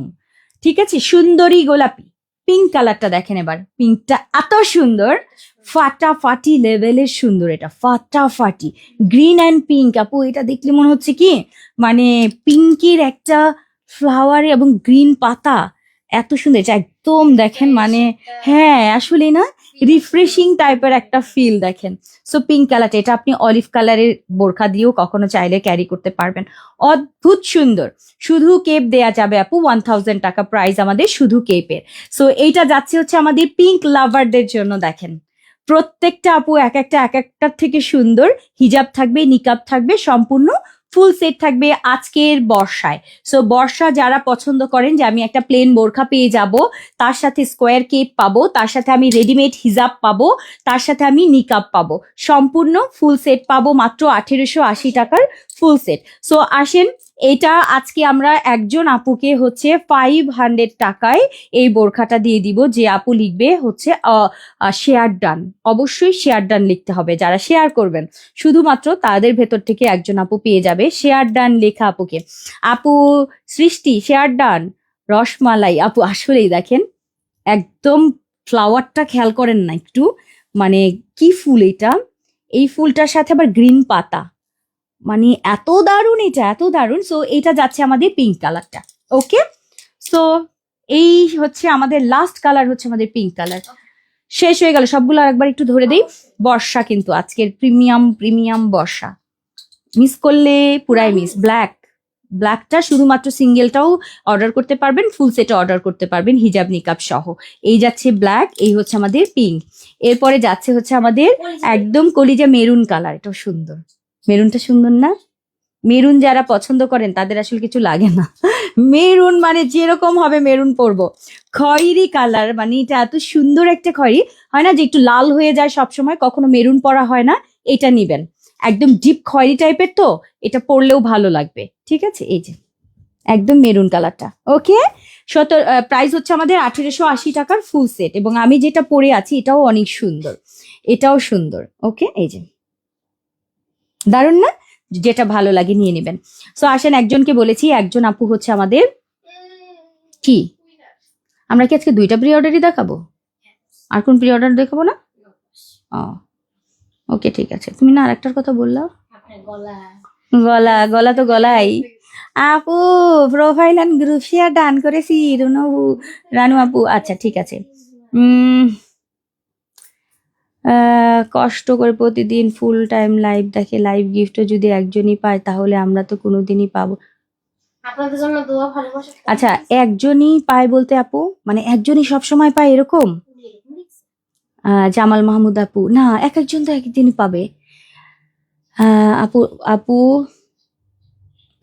ঠিক আছে, সুন্দরী গোলাপি, পিঙ্ক কালারটা দেখেন এবার, পিঙ্কটা এত সুন্দর, ফাটাফাটি লেভেলের সুন্দর, এটা ফাটাফাটি গ্রিন অ্যান্ড পিঙ্ক। আপু এটা দেখলে মনে হচ্ছে কি মানে পিঙ্কের একটা ফ্লাওয়ার এবং গ্রিন পাতা, এত সুন্দর, এটা একদম দেখেন মানে হ্যাঁ আসলে না রিফ্রেশিং টাইপের একটা ফিল দেখেন। সো পিঙ্ক কালারটা, এটা আপনি অলিভ কালারের বোরখা দিয়েও কখনো চাইলে ক্যারি করতে পারবেন, অদ্ভুত সুন্দর। শুধু কেপ দেয়া যাবে আপু, 1000 টাকা প্রাইস আমাদের শুধু কেপের। সো এইটা যাচ্ছে হচ্ছে আমাদের পিঙ্ক লাভারদের জন্য। দেখেন প্রত্যেকটা আপু এক একটার থেকে সুন্দর, হিজাব থাকবে, নিকাব থাকবে, সম্পূর্ণ ফুল সেট থাকবে আজকের বর্ষায়। সো বর্ষা যারা পছন্দ করেন যে আমি একটা প্লেন বোরখা পেয়ে যাব, তার সাথে স্কোয়ার কেপ পাবো, তার সাথে আমি রেডিমেড হিজাব পাবো, তার সাথে আমি নিকাব পাবো, সম্পূর্ণ ফুল সেট পাবো মাত্র 1880 টাকার ফুল সেট। সো আসেন, এটা আজকে আমরা একজন আপুকে হচ্ছে 500 টাকায় এই বোরখাটা দিয়ে দিব, যে আপু লিখবে হচ্ছে শেয়ার ডান। অবশ্যই শেয়ার ডান লিখতে হবে, যারা শেয়ার করবেন শুধুমাত্র তাদের ভেতর থেকে একজন আপু পেয়ে যাবে শেয়ার ডান লেখা আপুকে। আপু সৃষ্টি শেয়ার ডান, রসমালাই আপু আসলেই দেখেন একদম ফ্লাওয়ারটা খেয়াল করেন না একটু, মানে কি ফুল এটা, এই ফুলটার সাথে আবার গ্রিন পাতা, মানে এত দারুণ, এটা এত দারুণ। সো এটা যাচ্ছে আমাদের পিঙ্ক কালারটা। ওকে, সো এই হচ্ছে আমাদের লাস্ট কালার, হচ্ছে আমাদের পিঙ্ক কালার। শেষ হয়ে গেল সবগুলো, আরেকবার একটু ধরে দেই। বর্ষা কিন্তু আজকের প্রিমিয়াম বর্ষা, মিস করলে পুরাই মিস। ব্ল্যাকটা শুধুমাত্র সিঙ্গেলটাও অর্ডার করতে পারবেন, ফুল সেটও অর্ডার করতে পারবেন হিজাব নিকাব সহ। এই যাচ্ছে ব্ল্যাক, এই হচ্ছে আমাদের পিঙ্ক, এরপরে যাচ্ছে হচ্ছে আমাদের একদম কলিজা মেরুন কালার। এটাও সুন্দর, মেরুনটা সুন্দর না? মেরুন যারা পছন্দ করেন তাদের আসলে কিছু লাগে না, মেরুন মানে যেরকম হবে মেরুন পরবো। খয়েরি কালার, মানে এটা এত সুন্দর একটা খয়েরি, হয় না যে একটু লাল হয়ে যায় সব সময়, কখনো মেরুন পরা হয় না, এটা নিবেন একদম ডিপ খয়েরি টাইপের, তো এটা পরলেও ভালো লাগবে। ঠিক আছে, এই যে একদম মেরুন কালারটা। ওকে, প্রাইস হচ্ছে আমাদের 1880 টাকার ফুল সেট, এবং আমি যেটা পরে আছি এটাও অনেক সুন্দর, এটাও সুন্দর। ওকে, এই যে দারুণ না? যেটা ভালো লাগে নিয়ে নেবেন। সো আসেন, একজনকে বলেছি, একজন আপু হচ্ছে আমাদের কি, আমরা কি আজকে 2টা প্রি অর্ডারই দেখাবো? আর কোন প্রি অর্ডার দেখাবো না? ও ওকে, ঠিক আছে। তুমি না আরেকটার কথা বললা, গলা তো গলাই। আপু profile and group share done করেছি, রানু আপু। আচ্ছা ঠিক আছে। কষ্ট করে প্রতিদিন ফুল টাইম লাইভ দেখে, লাইভ গিফটও যদি একজনই পায় তাহলে আমরা তো কোনোদিনই পাবো। আপনাদের জন্য দোয়া, ভালোবাসা। আচ্ছা, একজনই পায় বলতে আপু মানে একজনই সব সময় পায় এরকম? জামাল মাহমুদ আপু, না এক একজন তো একদিনই পাবে। আপু আপু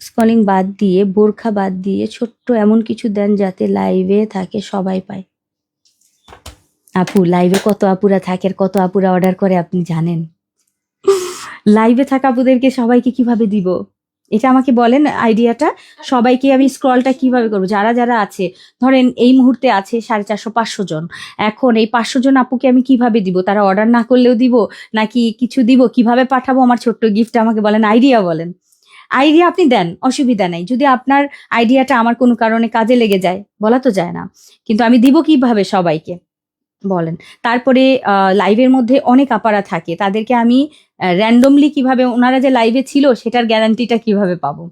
স্কলিং বাদ দিয়ে, বোরখা বাদ দিয়ে ছোট্ট এমন কিছু দেন যাতে লাইভে থাকে সবাই পায়। আপু লাইভে কত আপুরা থাকে আর কত আপুরা অর্ডার করে আপনি জানেন? লাইভে থাকা আপুদেরকে সবাইকে কিভাবে দিব, এটা আমাকে বলেন আইডিয়াটা। সবাইকে আমি স্ক্রলটা কিভাবে করবো? যারা যারা আছে, ধরেন এই মুহূর্তে আছে 450-500 জন, এখন এই 500 জন আপুকে আমি কিভাবে দিব? তারা অর্ডার না করলেও দিব নাকি কিছু দিব? কিভাবে পাঠাবো আমার ছোট্ট গিফট? আমাকে বলেন, আইডিয়া বলেন, আইডিয়া আপনি দেন, অসুবিধা নেই। যদি আপনার আইডিয়াটা আমার কোনো কারণে কাজে লেগে যায়, বলা তো যায় না, কিন্তু আমি দিব কিভাবে সবাইকে বলেন। তারপরে লাইভের মধ্যে অনেক আপারা থাকে, তাদেরকে আমি র্যান্ডমলি কিভাবে, ওনারা যে লাইভে ছিল সেটার গ্যারান্টিটা কিভাবে পাবো?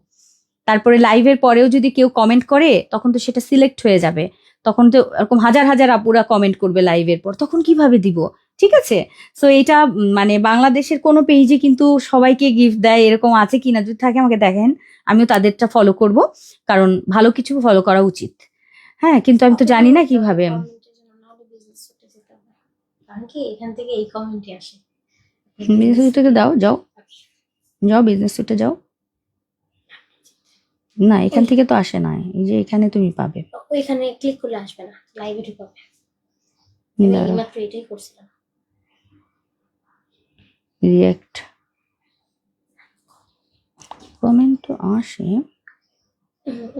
তারপরে লাইভের পরেও যদি কেউ কমেন্ট করে তখন তো সেটা সিলেক্ট হয়ে যাবে, তখন তো এরকম হাজার হাজার আপুরা কমেন্ট করবে লাইভের পর, তখন কিভাবে দিব? ঠিক আছে, সো এটা মানে বাংলাদেশের কোনো পেজে কিন্তু সবাইকে গিফট দেয় এরকম আছে কিনা, যদি থাকে আমাকে দেখেন, আমিও তাদেরটা ফলো করব, কারণ ভালো কিছু ফলো করা উচিত। হ্যাঁ, কিন্তু আমি তো জানি না কিভাবে। কারণ কি এখান থেকে এই কমেন্টই আসে। বিজনেস সুইটে দাও, যাও যাও বিজনেস সুইটে যাও। না, এখান থেকে তো আসে না, এই যে এখানে তুমি পাবে। ওইখানে ক্লিক করলে আসবে না, লাইভে ঢুকাবে। আমি মাত্র এটাই করছিলাম। রিঅ্যাক্ট কমেন্ট তো আসে,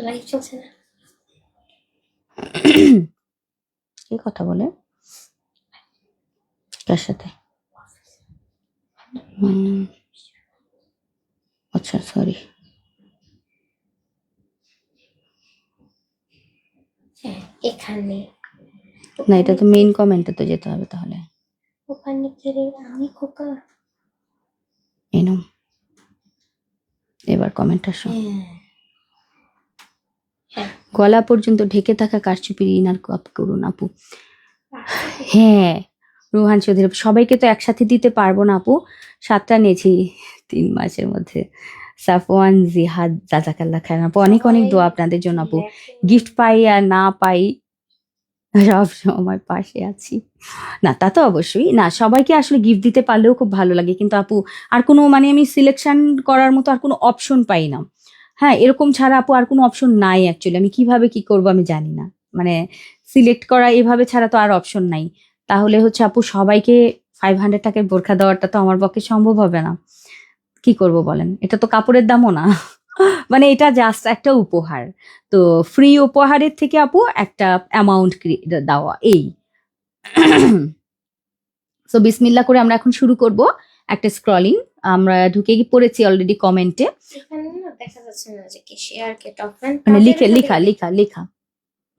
লাইভ চলছে না। কে কথা বলে কার সাথে? আচ্ছা সরি। এখানে না, এটা তো মেইন কমেন্টে তো যেতে হবে তাহলে। ওখানে কি রে আমি খোকা? এই নাও, এবার কমেন্টটা শোন। হ্যাঁ গলা পর্যন্ত ঢেকে থাকা কারচুপির ইনার কাপ করুন আপু। হ্যাঁ, রোহান চৌধুরী, সবাইকে তো একসাথে দিতে পারবো না আপু, 7টা নিয়েছি 3 মাসের মধ্যে। সাফওয়ান জিহাদ, জাজাকাল্লাহ খান আপু, অনেক অনেক দোয়া আপনাদের জন্য আপু। গিফট পাই আর না পাই, সব সময় পাশে আছি। না, তা তো অবশ্যই না, সবাইকে আসলে গিফট দিতে পারলেও খুব ভালো লাগে, কিন্তু আপু আর কোনো মানে আমি সিলেকশন করার মতো আর কোনো অপশন পাই না। হ্যাঁ, এরকম ছাড়া আপু আর কোনো অপশন নাই অ্যাকচুয়ালি, আমি কিভাবে কি করব আমি জানি না, মানে সিলেক্ট করা এভাবে ছাড়া তো আর অপশন নাই। তাহলে হচ্ছে আপু সবাইকে 500 টাকার বোরখা দেওয়াটা তো আমার পক্ষে সম্ভব হবে না। কি করব বলেন, এটা তো কাপড়ের দামও না। মানে এটা জাস্ট একটা উপহার, তো ফ্রি উপহারের থেকে আপু একটা অ্যামাউন্ট দেওয়া, এই। সো বিসমিল্লাহ করে আমরা এখন শুরু করব একটা স্ক্রলিং। আমরা ঢুকে গিয়ে পড়েছি অলরেডি কমেন্টে, এখানে না দেখা যাচ্ছে না যে কি শেয়ার কে টপ ফ্রেন্ড মানে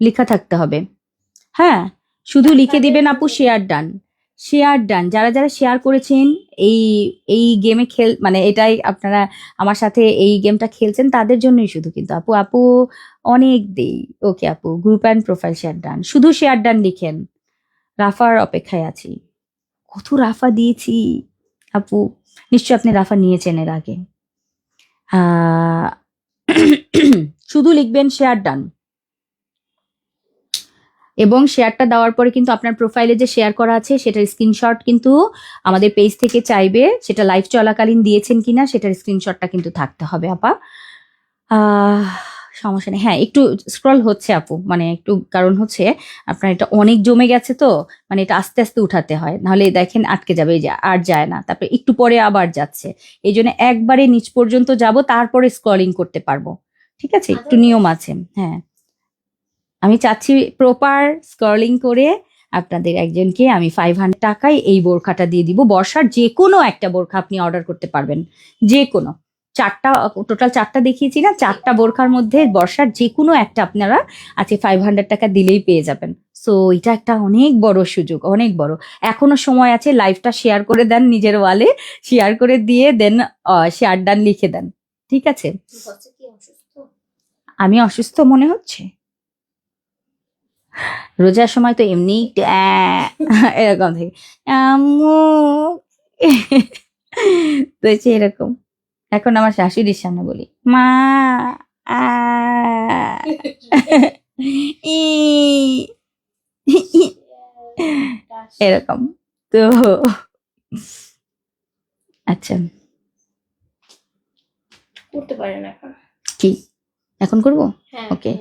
লেখা থাকতে হবে। হ্যাঁ, শুধু লিখে দিবেন আপু শেয়ার ডান, শেয়ার ডান। যারা যারা শেয়ার করেছেন এই এই গেমে মানে এটাই আপনারা আমার সাথে এই গেমটা খেলছেন তাদের জন্যই শুধু, কিন্তু আপু আপু অনেক দেই। ওকে আপু, group and profile share done, শুধু শেয়ার ডান লিখেন। রাফার অপেক্ষায় আছি। কত রাফা দিয়েছি আপু, নিশ্চয় আপনি রাফা নিয়েছেন এর আগে। শুধু লিখবেন শেয়ার ডান, এবং শেয়ারটা দেওয়ার পরে কিন্তু আপনার প্রোফাইলে যে শেয়ার করা আছে সেটার স্ক্রিনশট কিন্তু আমাদের পেজ থেকে চাইবে, সেটা লাইভ চলাকালীন দিয়েছেন কিনা সেটার স্ক্রিনশটটা কিন্তু থাকতে হবে আপা। সমস্যা নেই, হ্যাঁ একটু স্ক্রল হচ্ছে আপু, মানে একটু কারণ হচ্ছে আপনার এটা অনেক জমে গেছে তো, মানে এটা আস্তে আস্তে উঠাতে হয়, নাহলে দেখেন আটকে যাবে, এই যে আর যায় না, তারপরে একটু পরে আবার যাচ্ছে, এই জন্য একবারে নিচ পর্যন্ত যাব তারপরে স্ক্রলিং করতে পারবো, ঠিক আছে, একটু নিয়ম আছে। হ্যাঁ, আমি চাচ্ছি প্রপার স্ক্রলিং করে আপনাদের একজনকে আমি 500 টাকায় এই বোরখাটা দিয়ে দিব। বর্ষার যে কোনো একটা বোরখা আপনি অর্ডার করতে পারবেন, যে কোনো টোটাল 4টা দেখিয়েছি না, 4টা বোরখার মধ্যে বর্ষার যে কোনো একটা আপনারা আছে 500 টাকা দিলেই পেয়ে যাবেন। সো এটা একটা অনেক বড় সুযোগ, অনেক বড়। এখনো সময় আছে, লাইভটা শেয়ার করে দেন নিজের ওয়ালে, শেয়ার করে দিয়ে দেন শেয়ার ডান লিখে দেন, ঠিক আছে। আমি অসুস্থ মনে হচ্ছে, রোজার সময় তো এমনি এরকম থাকে আম্মু, তো হচ্ছে এরকম। এখন আমার শাশুড়ির সামনে বলি মা ই, এরকম তো। আচ্ছা, করতে পারেন এখন। কি এখন করব? হ্যাঁ, okay,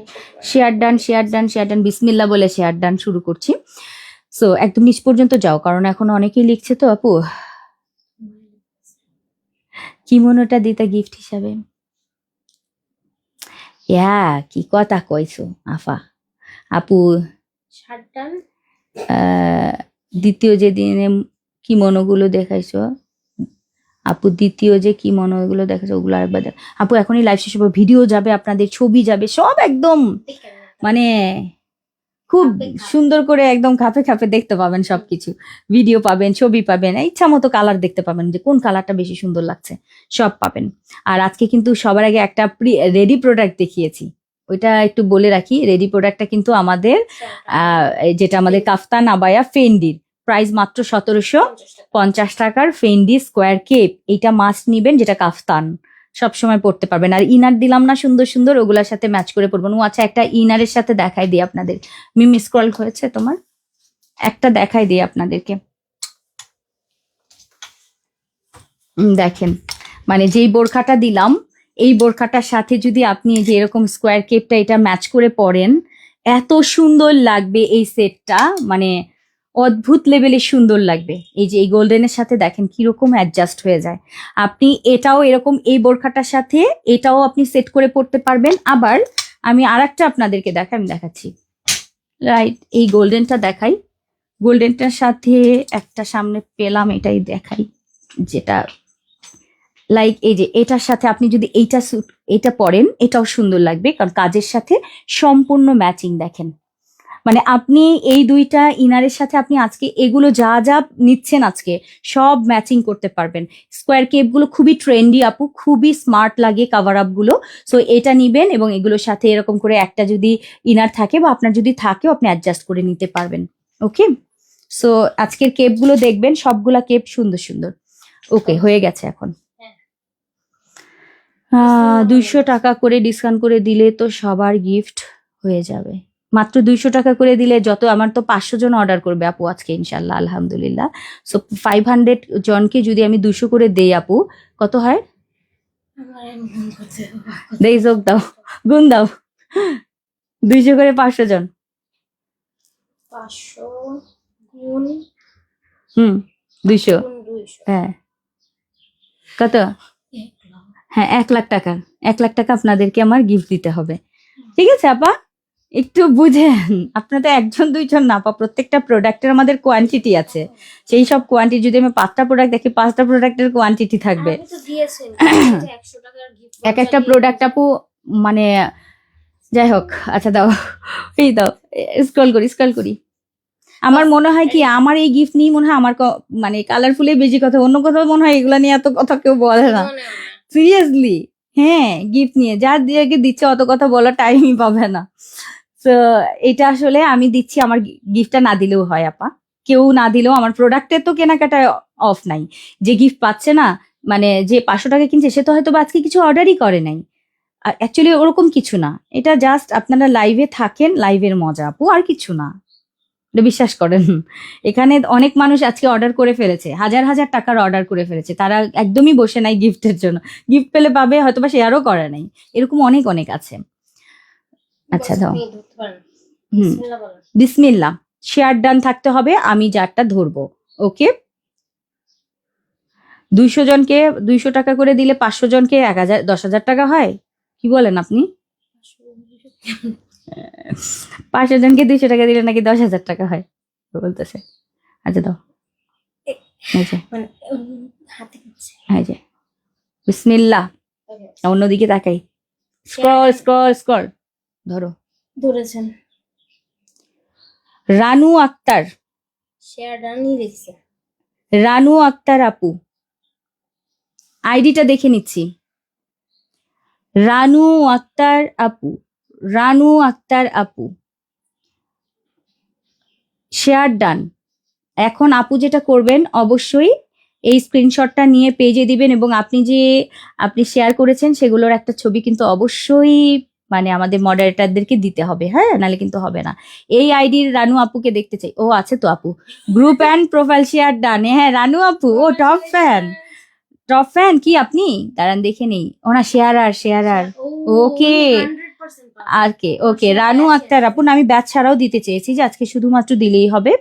share done share done share done, বিসমিল্লাহ বলে শেয়ার ডান শুরু করছি। সো একদম নিচ পর্যন্ত যাও, কারণ এখন অনেকেই লিখছে তো আপু। কিমোনোটা দিতে গিফট হিসাবে, ইয়া কি কথা কইছো আফা। আপু শার্ট ডান। দ্বিতীয় যে দিনে কিমোনোগুলো দেখাইছো আপু, দ্বিতীয় যে কিমোনোগুলো দেখাইছো ওগুলো আরেকবার আপু, এখনই লাইভ শেষ হবে, ভিডিও যাবে আপনাদের, ছবি যাবে, সব একদম মানে খুব সুন্দর করে একদম খাপে খাপে দেখতে পাবেন, সবকিছু ভিডিও পাবেন, ছবি পাবেন, ইচ্ছা মতো কালার দেখতে পাবেন, যে কোন কালারটা বেশি সুন্দর লাগছে সব পাবেন। আর আজকে কিন্তু সবার আগে একটা রেডি প্রোডাক্ট দেখিয়েছি, ওইটা একটু বলে রাখি। রেডি প্রোডাক্টটা কিন্তু আমাদের যেটা আমাদের কাফতান আবায়া ফেন্ডির, প্রাইস মাত্র 1750 টাকার ফেন্ডি স্কোয়ার কেপ, এইটা মাস্ট নিবেন, যেটা কাফতান সবসময় পড়তে পারবেন। আর ইনার দিলাম না সুন্দর সুন্দর, ওগুলার সাথে ম্যাচ করে পরবেন। ও আচ্ছা, একটা ইনারের সাথে দেখাই দিই আপনাদের, মিমি স্ক্রল হয়েছে তোমার, একটা দেখাই দিই আপনাদেরকে। দেখেন, মানে যেই বোরখাটা দিলাম এই বোরখাটার সাথে যদি আপনি যে এরকম স্কোয়ার কেপটা এটা ম্যাচ করে পরেন, এত সুন্দর লাগবে এই সেটটা, মানে অদ্ভুত লেভেলের সুন্দর লাগবে। এই যে এই গোল্ডেনের সাথে দেখেন কিরকম অ্যাডজাস্ট হয়ে যায়। আপনি এটাও এরকম এই বোরখাটার সাথে এটাও আপনি সেট করে পড়তে পারবেন। আবার আমি আরেকটা আপনাদেরকে আমি দেখাচ্ছি, রাইট, এই গোল্ডেনটা দেখাই, গোল্ডেনটার সাথে একটা সামনে পেলাম, এটাই দেখাই, যেটা লাইক এই যে এটার সাথে আপনি যদি এটা পরেন এটাও সুন্দর লাগবে, কারণ কাজের সাথে সম্পূর্ণ ম্যাচিং। দেখেন মানে আপনি এই দুইটা ইনারের সাথে আপনি আজকে এগুলো যা যা নিচ্ছেন আজকে সব ম্যাচিং করতে পারবেন। স্কোয়ার কেপ গুলো খুবই ট্রেন্ডি আপু, খুবই স্মার্ট লাগে কাভার আপ গুলো। সো এটা নিবেন এবং এগুলোর সাথে এরকম করে একটা যদি ইনার থাকে বা আপনার যদি থাকেও আপনি অ্যাডজাস্ট করে নিতে পারবেন। ওকে, সো আজকের কেপ গুলো দেখবেন, সবগুলা কেপ সুন্দর সুন্দর। ওকে, হয়ে গেছে এখন। 200 টাকা করে ডিসকাউন্ট করে দিলে তো সবার গিফট হয়ে যাবে। মাত্র 200 টাকা করে দিলে যত, আমার তো 500 জন অর্ডার করবে আপু আজকে ইনশাল্লাহ, আলহামদুলিল্লাহ। সো 500 জনকে যদি আমি 200 করে দেই আপু, কত হয়? দেই, যোগ দাও, গুণ দাও। 200 করে 500 জন। 500 গুণ 200। 200 হ্যাঁ, কত? 1 লাখ। হ্যাঁ, 1 লাখ টাকা। 1 লাখ টাকা আপনাদেরকে আমার গিফট দিতে হবে। ঠিক আছে আপা, একটু বুঝেন। আপনার তো একজন দুইজন না আপা, প্রত্যেকটা প্রোডাক্টের আমাদের কোয়ান্টিটি আছে। সেই সব কোয়ান্টিটি যদি আমি 5টা প্রোডাক্ট দেখি, 5টা প্রোডাক্টের কোয়ান্টিটি থাকবে। আপনি তো দিয়েছেন যে 100 টাকার গিফট এক একটা প্রোডাক্ট আপু, মানে যাই হোক, আচ্ছা দাও, এই দাও, স্ক্রল করি। আমার মনে হয় কি, আমার এই গিফট নিয়ে মনে হয় আমার মানে কালারফুলে বেশি কথা, অন্য কথা মনে হয় এগুলা নিয়ে এত কথা কেউ বলে না, সিরিয়াসলি। হ্যাঁ, গিফট নিয়ে যা দিয়ে দিচ্ছে অত কথা বলার টাইমই পাবে না। তো এটা আসলে আমি দিচ্ছি, আমার গিফটটা না দিলেও হয় আপা, কেউ না দিলেও আমার প্রোডাক্টের তো কেনাকাটা অফ নাই। যে গিফট পাচ্ছে না, মানে যে 500 টাকা কিনছে সে তো হয়তো আজকে কিছু অর্ডারই করে নাই। অ্যাকচুয়ালি ওরকম কিছু না, এটা জাস্ট আপনারা লাইভে থাকেন, লাইভের মজা আপু, আর কিছু না। এটা বিশ্বাস করেন, এখানে অনেক মানুষ আজকে অর্ডার করে ফেলেছে, হাজার হাজার টাকার অর্ডার করে ফেলেছে, তারা একদমই বসে নাই গিফটের জন্য। গিফট পেলে পাবে, হয়তো বা শেয়ারও করে নাই, এরকম অনেক অনেক আছে। আচ্ছা দাও, বিসমিল্লাহ। শেয়ার ডান থাকতে হবে, আমি যারটা ধরবো। ওকে, 200 জনকে 200 টাকা করে দিলে 500 জনকে 10,000 টাকা হয়। কি বলেন আপনি? 500 জনকে 200 টাকা দিলে নাকি 10,000 টাকা হয় বলতেছে। আচ্ছা দাও, এই যে বিসমিল্লাহ। অন্যদিকে তাকাই, স্ক্রল ধরো। ধরেছেন রানু আক্তার, শেয়ার ডানই দেখছে। রানু আক্তার আপু, আইডিটা দেখে নিচ্ছি। রানু আক্তার আপু, শেয়ার ডান। এখন আপু যেটা করবেন, অবশ্যই এই স্ক্রিনশটটা নিয়ে পেজে দিবেন এবং আপনি শেয়ার করেছেন সেগুলোর একটা ছবি কিন্তু অবশ্যই মানে আমাদের মডারেটরদেরকে দিতে হবে, হ্যাঁ, নাহলে কিন্তু হবে না। এই আইডির রানু আপুকে দেখতে চাই। ও আছে তো আপু, group and profile share done. হ্যাঁ, রানু আপু, ও টপ ফ্যান কি আপনি? দাঁড়ান দেখে নেই, ওনা শেয়ারার। ওকে, আর কে? ওকে, রানু আক্তার আপু। না, আমি ব্যাচ ছাড়াও দিতে চেয়েছি যে আজকে শুধুমাত্র দিলেই হবে,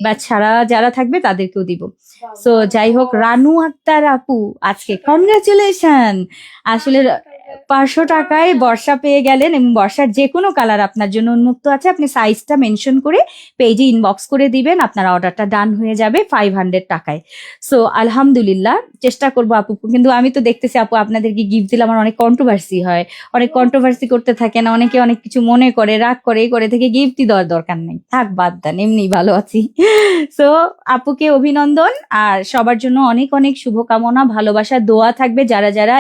ব্যাচ ছাড়া যারা থাকবে তাদেরকেও দিব। সো যাই হোক, রানু আক্তার আপু আজকে কনগ্রাচুলেশন। আসলে 500 টাকায় বর্ষা পেয়ে গেলেন এবং বর্ষার যে কোনো কালার আপনার জন্য উন্মুক্ত আছে। আপনি সাইজটা মেনশন করে পেজে ইনবক্স করে দিবেন, আপনার অর্ডারটা ডান হয়ে যাবে 500 টাকায়। সো আলহামদুলিল্লাহ, চেষ্টা করবো আপু। কিন্তু আমি তো দেখতেছি আপু, আপনাদেরকে গিফট দিলে আমার অনেক কন্ট্রোভার্সি হয়, অনেক কন্ট্রোভার্সি করতে থাকেন, অনেকে অনেক কিছু মনে করে, রাগ করে, এই করে থেকে গিফটই দেওয়ার দরকার নেই, থাক বাদ দেন, এমনি ভালো আছি। সো আপুকে অভিনন্দন, আর সবার জন্য অনেক অনেক শুভকামনা, ভালোবাসা, দোয়া থাকবে। যারা যারা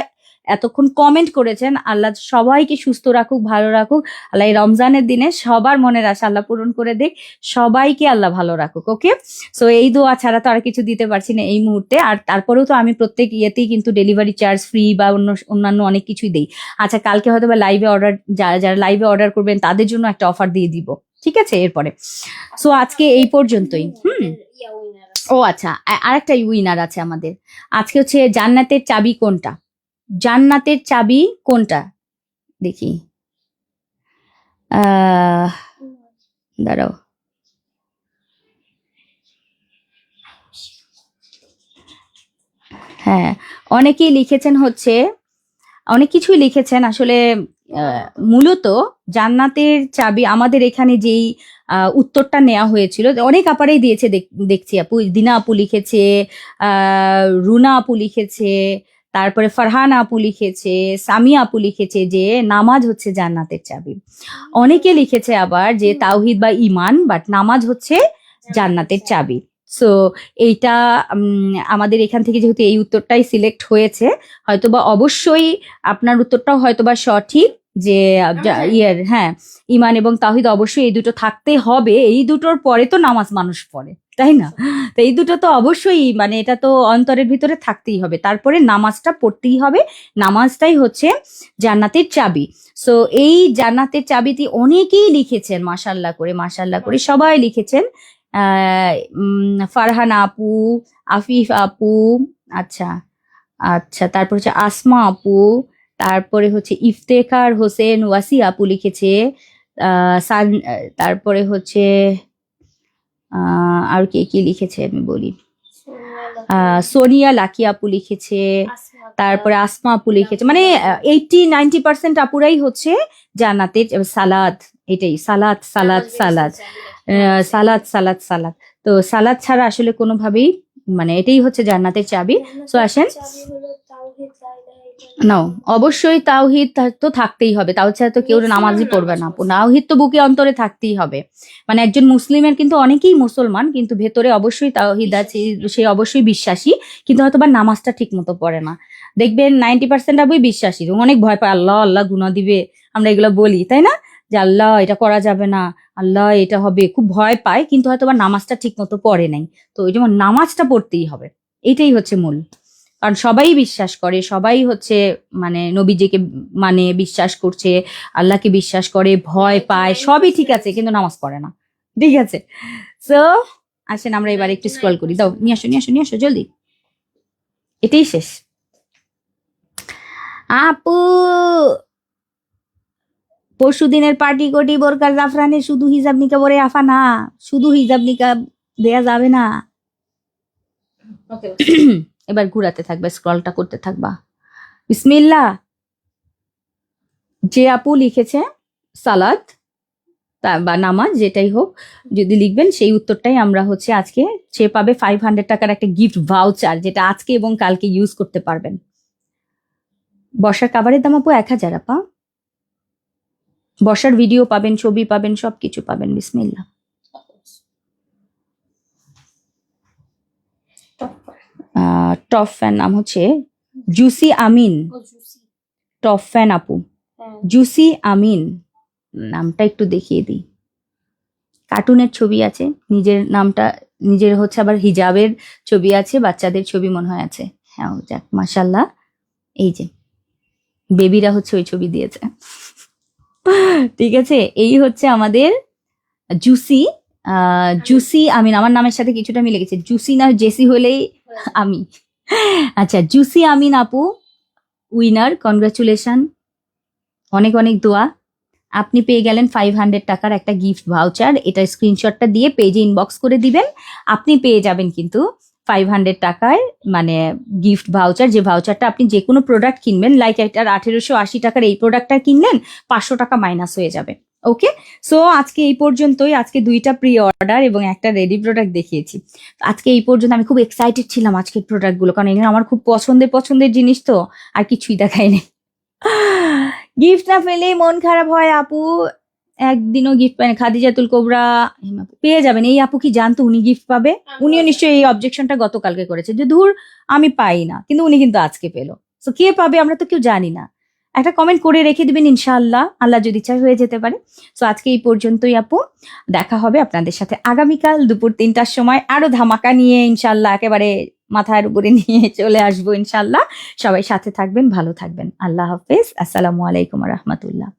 এতক্ষণ কমেন্ট করেছেন, আল্লাহ সবাইকে সুস্থ রাখুক, ভালো রাখুক। আল্লাহ এই রমজানের দিনে সবার মনের আশা আল্লাহ পূরণ করে দেখ, সবাইকে আল্লাহ ভালো রাখুক। ওকে, সো এই দোয়া ছাড়া তো আর কিছু দিতে পারছি না এই মুহূর্তে। আর তারপরেও তো আমি প্রত্যেক ইয়েতেই কিন্তু ডেলিভারি চার্জ ফ্রি বা অন্যান্য অনেক কিছুই দেই। আচ্ছা, কালকে হয়তো বা লাইভে অর্ডার, যারা লাইভে অর্ডার করবেন তাদের জন্য একটা অফার দিয়ে দিব, ঠিক আছে এরপরে। সো আজকে এই পর্যন্তই। ও আচ্ছা, আরেকটা উইনার আছে আমাদের আজকে, হচ্ছে জান্নাতের চাবি কোনটা? জান্নাতের চাবি কোনটা দেখি, দাঁড়াও, হ্যাঁ, অনেকেই লিখেছেন, হচ্ছে অনেক কিছুই লিখেছেন আসলে। মূলত জান্নাতের চাবি, আমাদের এখানে যেই উত্তরটা নেওয়া হয়েছিল, অনেক আপারেই দিয়েছে, দেখছি আপু, দিনা আপু লিখেছে, রুনা আপু লিখেছে, তারপরে ফারহান আপু লিখেছে, সামিয়া আপু লিখেছে যে নামাজ হচ্ছে জান্নাতের চাবি। অনেকে লিখেছে আবার যে তাওহিদ বা ঈমান, বাট নামাজ হচ্ছে জান্নাতের চাবি। সো এইটা আমাদের এখান থেকে যেহেতু এই উত্তরটাই সিলেক্ট হয়েছে, হয়তোবা অবশ্যই আপনার উত্তরটাও হয়তোবা সঠিক যে হ্যাঁ, ঈমান এবং তাওহীদ অবশ্যই এই দুটো থাকতে হবে। এই দুটোর পরে তো নামাজ মানুষ পড়ে, তাই না? তো এই দুটো তো অবশ্যই, মানে এটা তো অন্তরের ভিতরে থাকতেই হবে, তারপরে নামাজটা পড়তেই হবে। নামাজটাই হচ্ছে জান্নাতের চাবি। সো এই জান্নাতের চাবিটি অনেকেই লিখেছেন, মাশাল্লাহ করে সবাই লিখেছেন। ফারহান আপু, আফিফ আপু, আচ্ছা আচ্ছা, তারপর হচ্ছে আসমা আপু, তারপরে হচ্ছে ইফতেখার হোসেন ওয়াসি আপু লিখেছে, তারপরে হচ্ছে আর কে কি লিখেছে আমি বলি, সোনিয়া লাকি আপু লিখেছে, তারপরে আসমা আপু লিখেছে। মানে 80-90% আপুরাই হচ্ছে জান্নাতের সালাদ, এটাই সালাদ সালাদ সালাদ সালাদ সালাদ সালাদ। তো সালাদ ছাড়া আসলে কোনোভাবেই, মানে এটাই হচ্ছে জান্নাতের চাবি। সো আসেন, নাও অবশ্যই তাওহীদ তো থাকতেই হবে, তাও ছাড়া তো কেউ নামাজই পড়বে না। তাওহীদ তো বুকে অন্তরে থাকতেই হবে। মানে একজন মুসলিমের কিন্তু অনেকেই মুসলমান, কিন্তু ভেতরে অবশ্যই তাওহীদ আছে, সে অবশ্যই বিশ্বাসী, কিন্তু হয়তো বা নামাজটা ঠিক মতো পড়ে না। দেখবেন 90% আবুই বিশ্বাসী, অনেক ভয় পায়, আল্লাহ আল্লাহ গুনাহ দিবে, আমরা এগুলো বলি তাই না, যে আল্লাহ এটা করা যাবে না, আল্লাহ এটা হবে, খুব ভয় পায়, কিন্তু হয়তো বা নামাজটা ঠিক মতো পড়ে নাই। তো ওই যেমন নামাজটা পড়তেই হবে, এটাই হচ্ছে মূল। কারণ সবাই বিশ্বাস করে, সবাই হচ্ছে মানে নবীজিকে মানে বিশ্বাস করছে, আল্লাহকে বিশ্বাস করে, ভয় পায়, সবই ঠিক আছে, কিন্তু নামাজ পড়ে না। ঠিক আছে, সো আসেন আমরা এবার একটু স্ক্রল করি। দাও, নিয়ে আসো জলদি, এটাই শেষ। আপু পরশু দিনের পার্টি কোটি বোরকা জাফরানে শুধু হিজাব নিকাব পরে আফা না, শুধু হিজাব নিকাব দেয়া যাবে না। এবার ঘুরাতে থাকবে, স্ক্রলটা করতে থাকবা। বিসমিল্লাহ। যে আপু লিখেছে সালাদ বা নামাজ যেটাই হোক, যদি লিখবেন সেই উত্তরটাই আমরা হচ্ছে আজকে, সে পাবে 500 টাকার একটা গিফট ভাউচার, যেটা আজকে এবং কালকে ইউজ করতে পারবেন। বর্ষার কাভারের দাম আপু 1000 আপা। বর্ষার ভিডিও পাবেন, ছবি পাবেন, সবকিছু পাবেন। বিসমিল্লাহ। টপ ফ্যান নাম হচ্ছে জুসি আমিন, টপ ফ্যান আপু জুসি আমিন, নামটা একটু দেখিয়ে দিই। কার্টুনের ছবি আছে, নিজের নামটা, নিজের হচ্ছে আবার হিজাবের ছবি আছে, বাচ্চাদের ছবি মনে হয় আছে। হ্যাঁ যাক মাশাল্লাহ, এই যে বেবিরা হচ্ছে ওই ছবি দিয়েছে। ঠিক আছে, এই হচ্ছে আমাদের জুসি জুসি আমিন, আমার নামের সাথে কিছুটা মিলে গেছে, জুসি না জেসি হলেই আমি। আচ্ছা, জুসি আমিন আপু উইনার, কনগ্রাচুলেশন, অনেক অনেক দোয়া। আপনি পেয়ে গেলেন 500 টাকার একটা গিফট ভাউচার। এটা স্ক্রিনশটটা দিয়ে পেজে ইনবক্স করে দিবেন, আপনি পেয়ে যাবেন কিন্তু 500 টাকায় মানে গিফট ভাউচার। যে ভাউচারটা আপনি যে কোনো প্রোডাক্ট কিনবেন, লাইক এটার 1880 টাকার এই প্রোডাক্টটা কিনলেন, 500 টাকা মাইনাস হয়ে যাবে। ওকে, সো আজকে এই পর্যন্তই। আজকে 2টা প্রি অর্ডার এবং একটা রেডি প্রোডাক্ট দেখিয়েছি। আজকে এই পর্যন্ত। আমি খুব এক্সাইটেড ছিলাম আজকের প্রোডাক্টগুলো, কারণ এখানে আমার খুব পছন্দের জিনিস, তো আর কিছুই দেখায়নি। গিফট না পেলে মন খারাপ হয় আপু, একদিনও গিফট পায় না। খাদিজাতুল কোবরা পেয়ে যাবেন। এই আপু কি জানতো উনি গিফট পাবে? উনিও নিশ্চয়ই এই অবজেকশনটা গতকালকে করেছে যে ধুর আমি পাই না, কিন্তু উনি কিন্তু আজকে পেলো। তো কে পাবে আমরা তো কেউ জানি না। একটা কমেন্ট করে রেখে দিবেন, ইনশাআল্লাহ, আল্লাহ যদি চাই হয়ে যেতে পারে। তো আজকে এই পর্যন্তই আপু, দেখা হবে আপনাদের সাথে আগামীকাল দুপুর 3টার সময় আরো ধামাকা নিয়ে, ইনশাআল্লাহ একেবারে মাথার উপরে নিয়ে চলে আসবো ইনশাআল্লাহ। সবাই সাথে থাকবেন, ভালো থাকবেন। আল্লাহ হাফেজ, আসসালামু আলাইকুম রহমতুল্লাহ।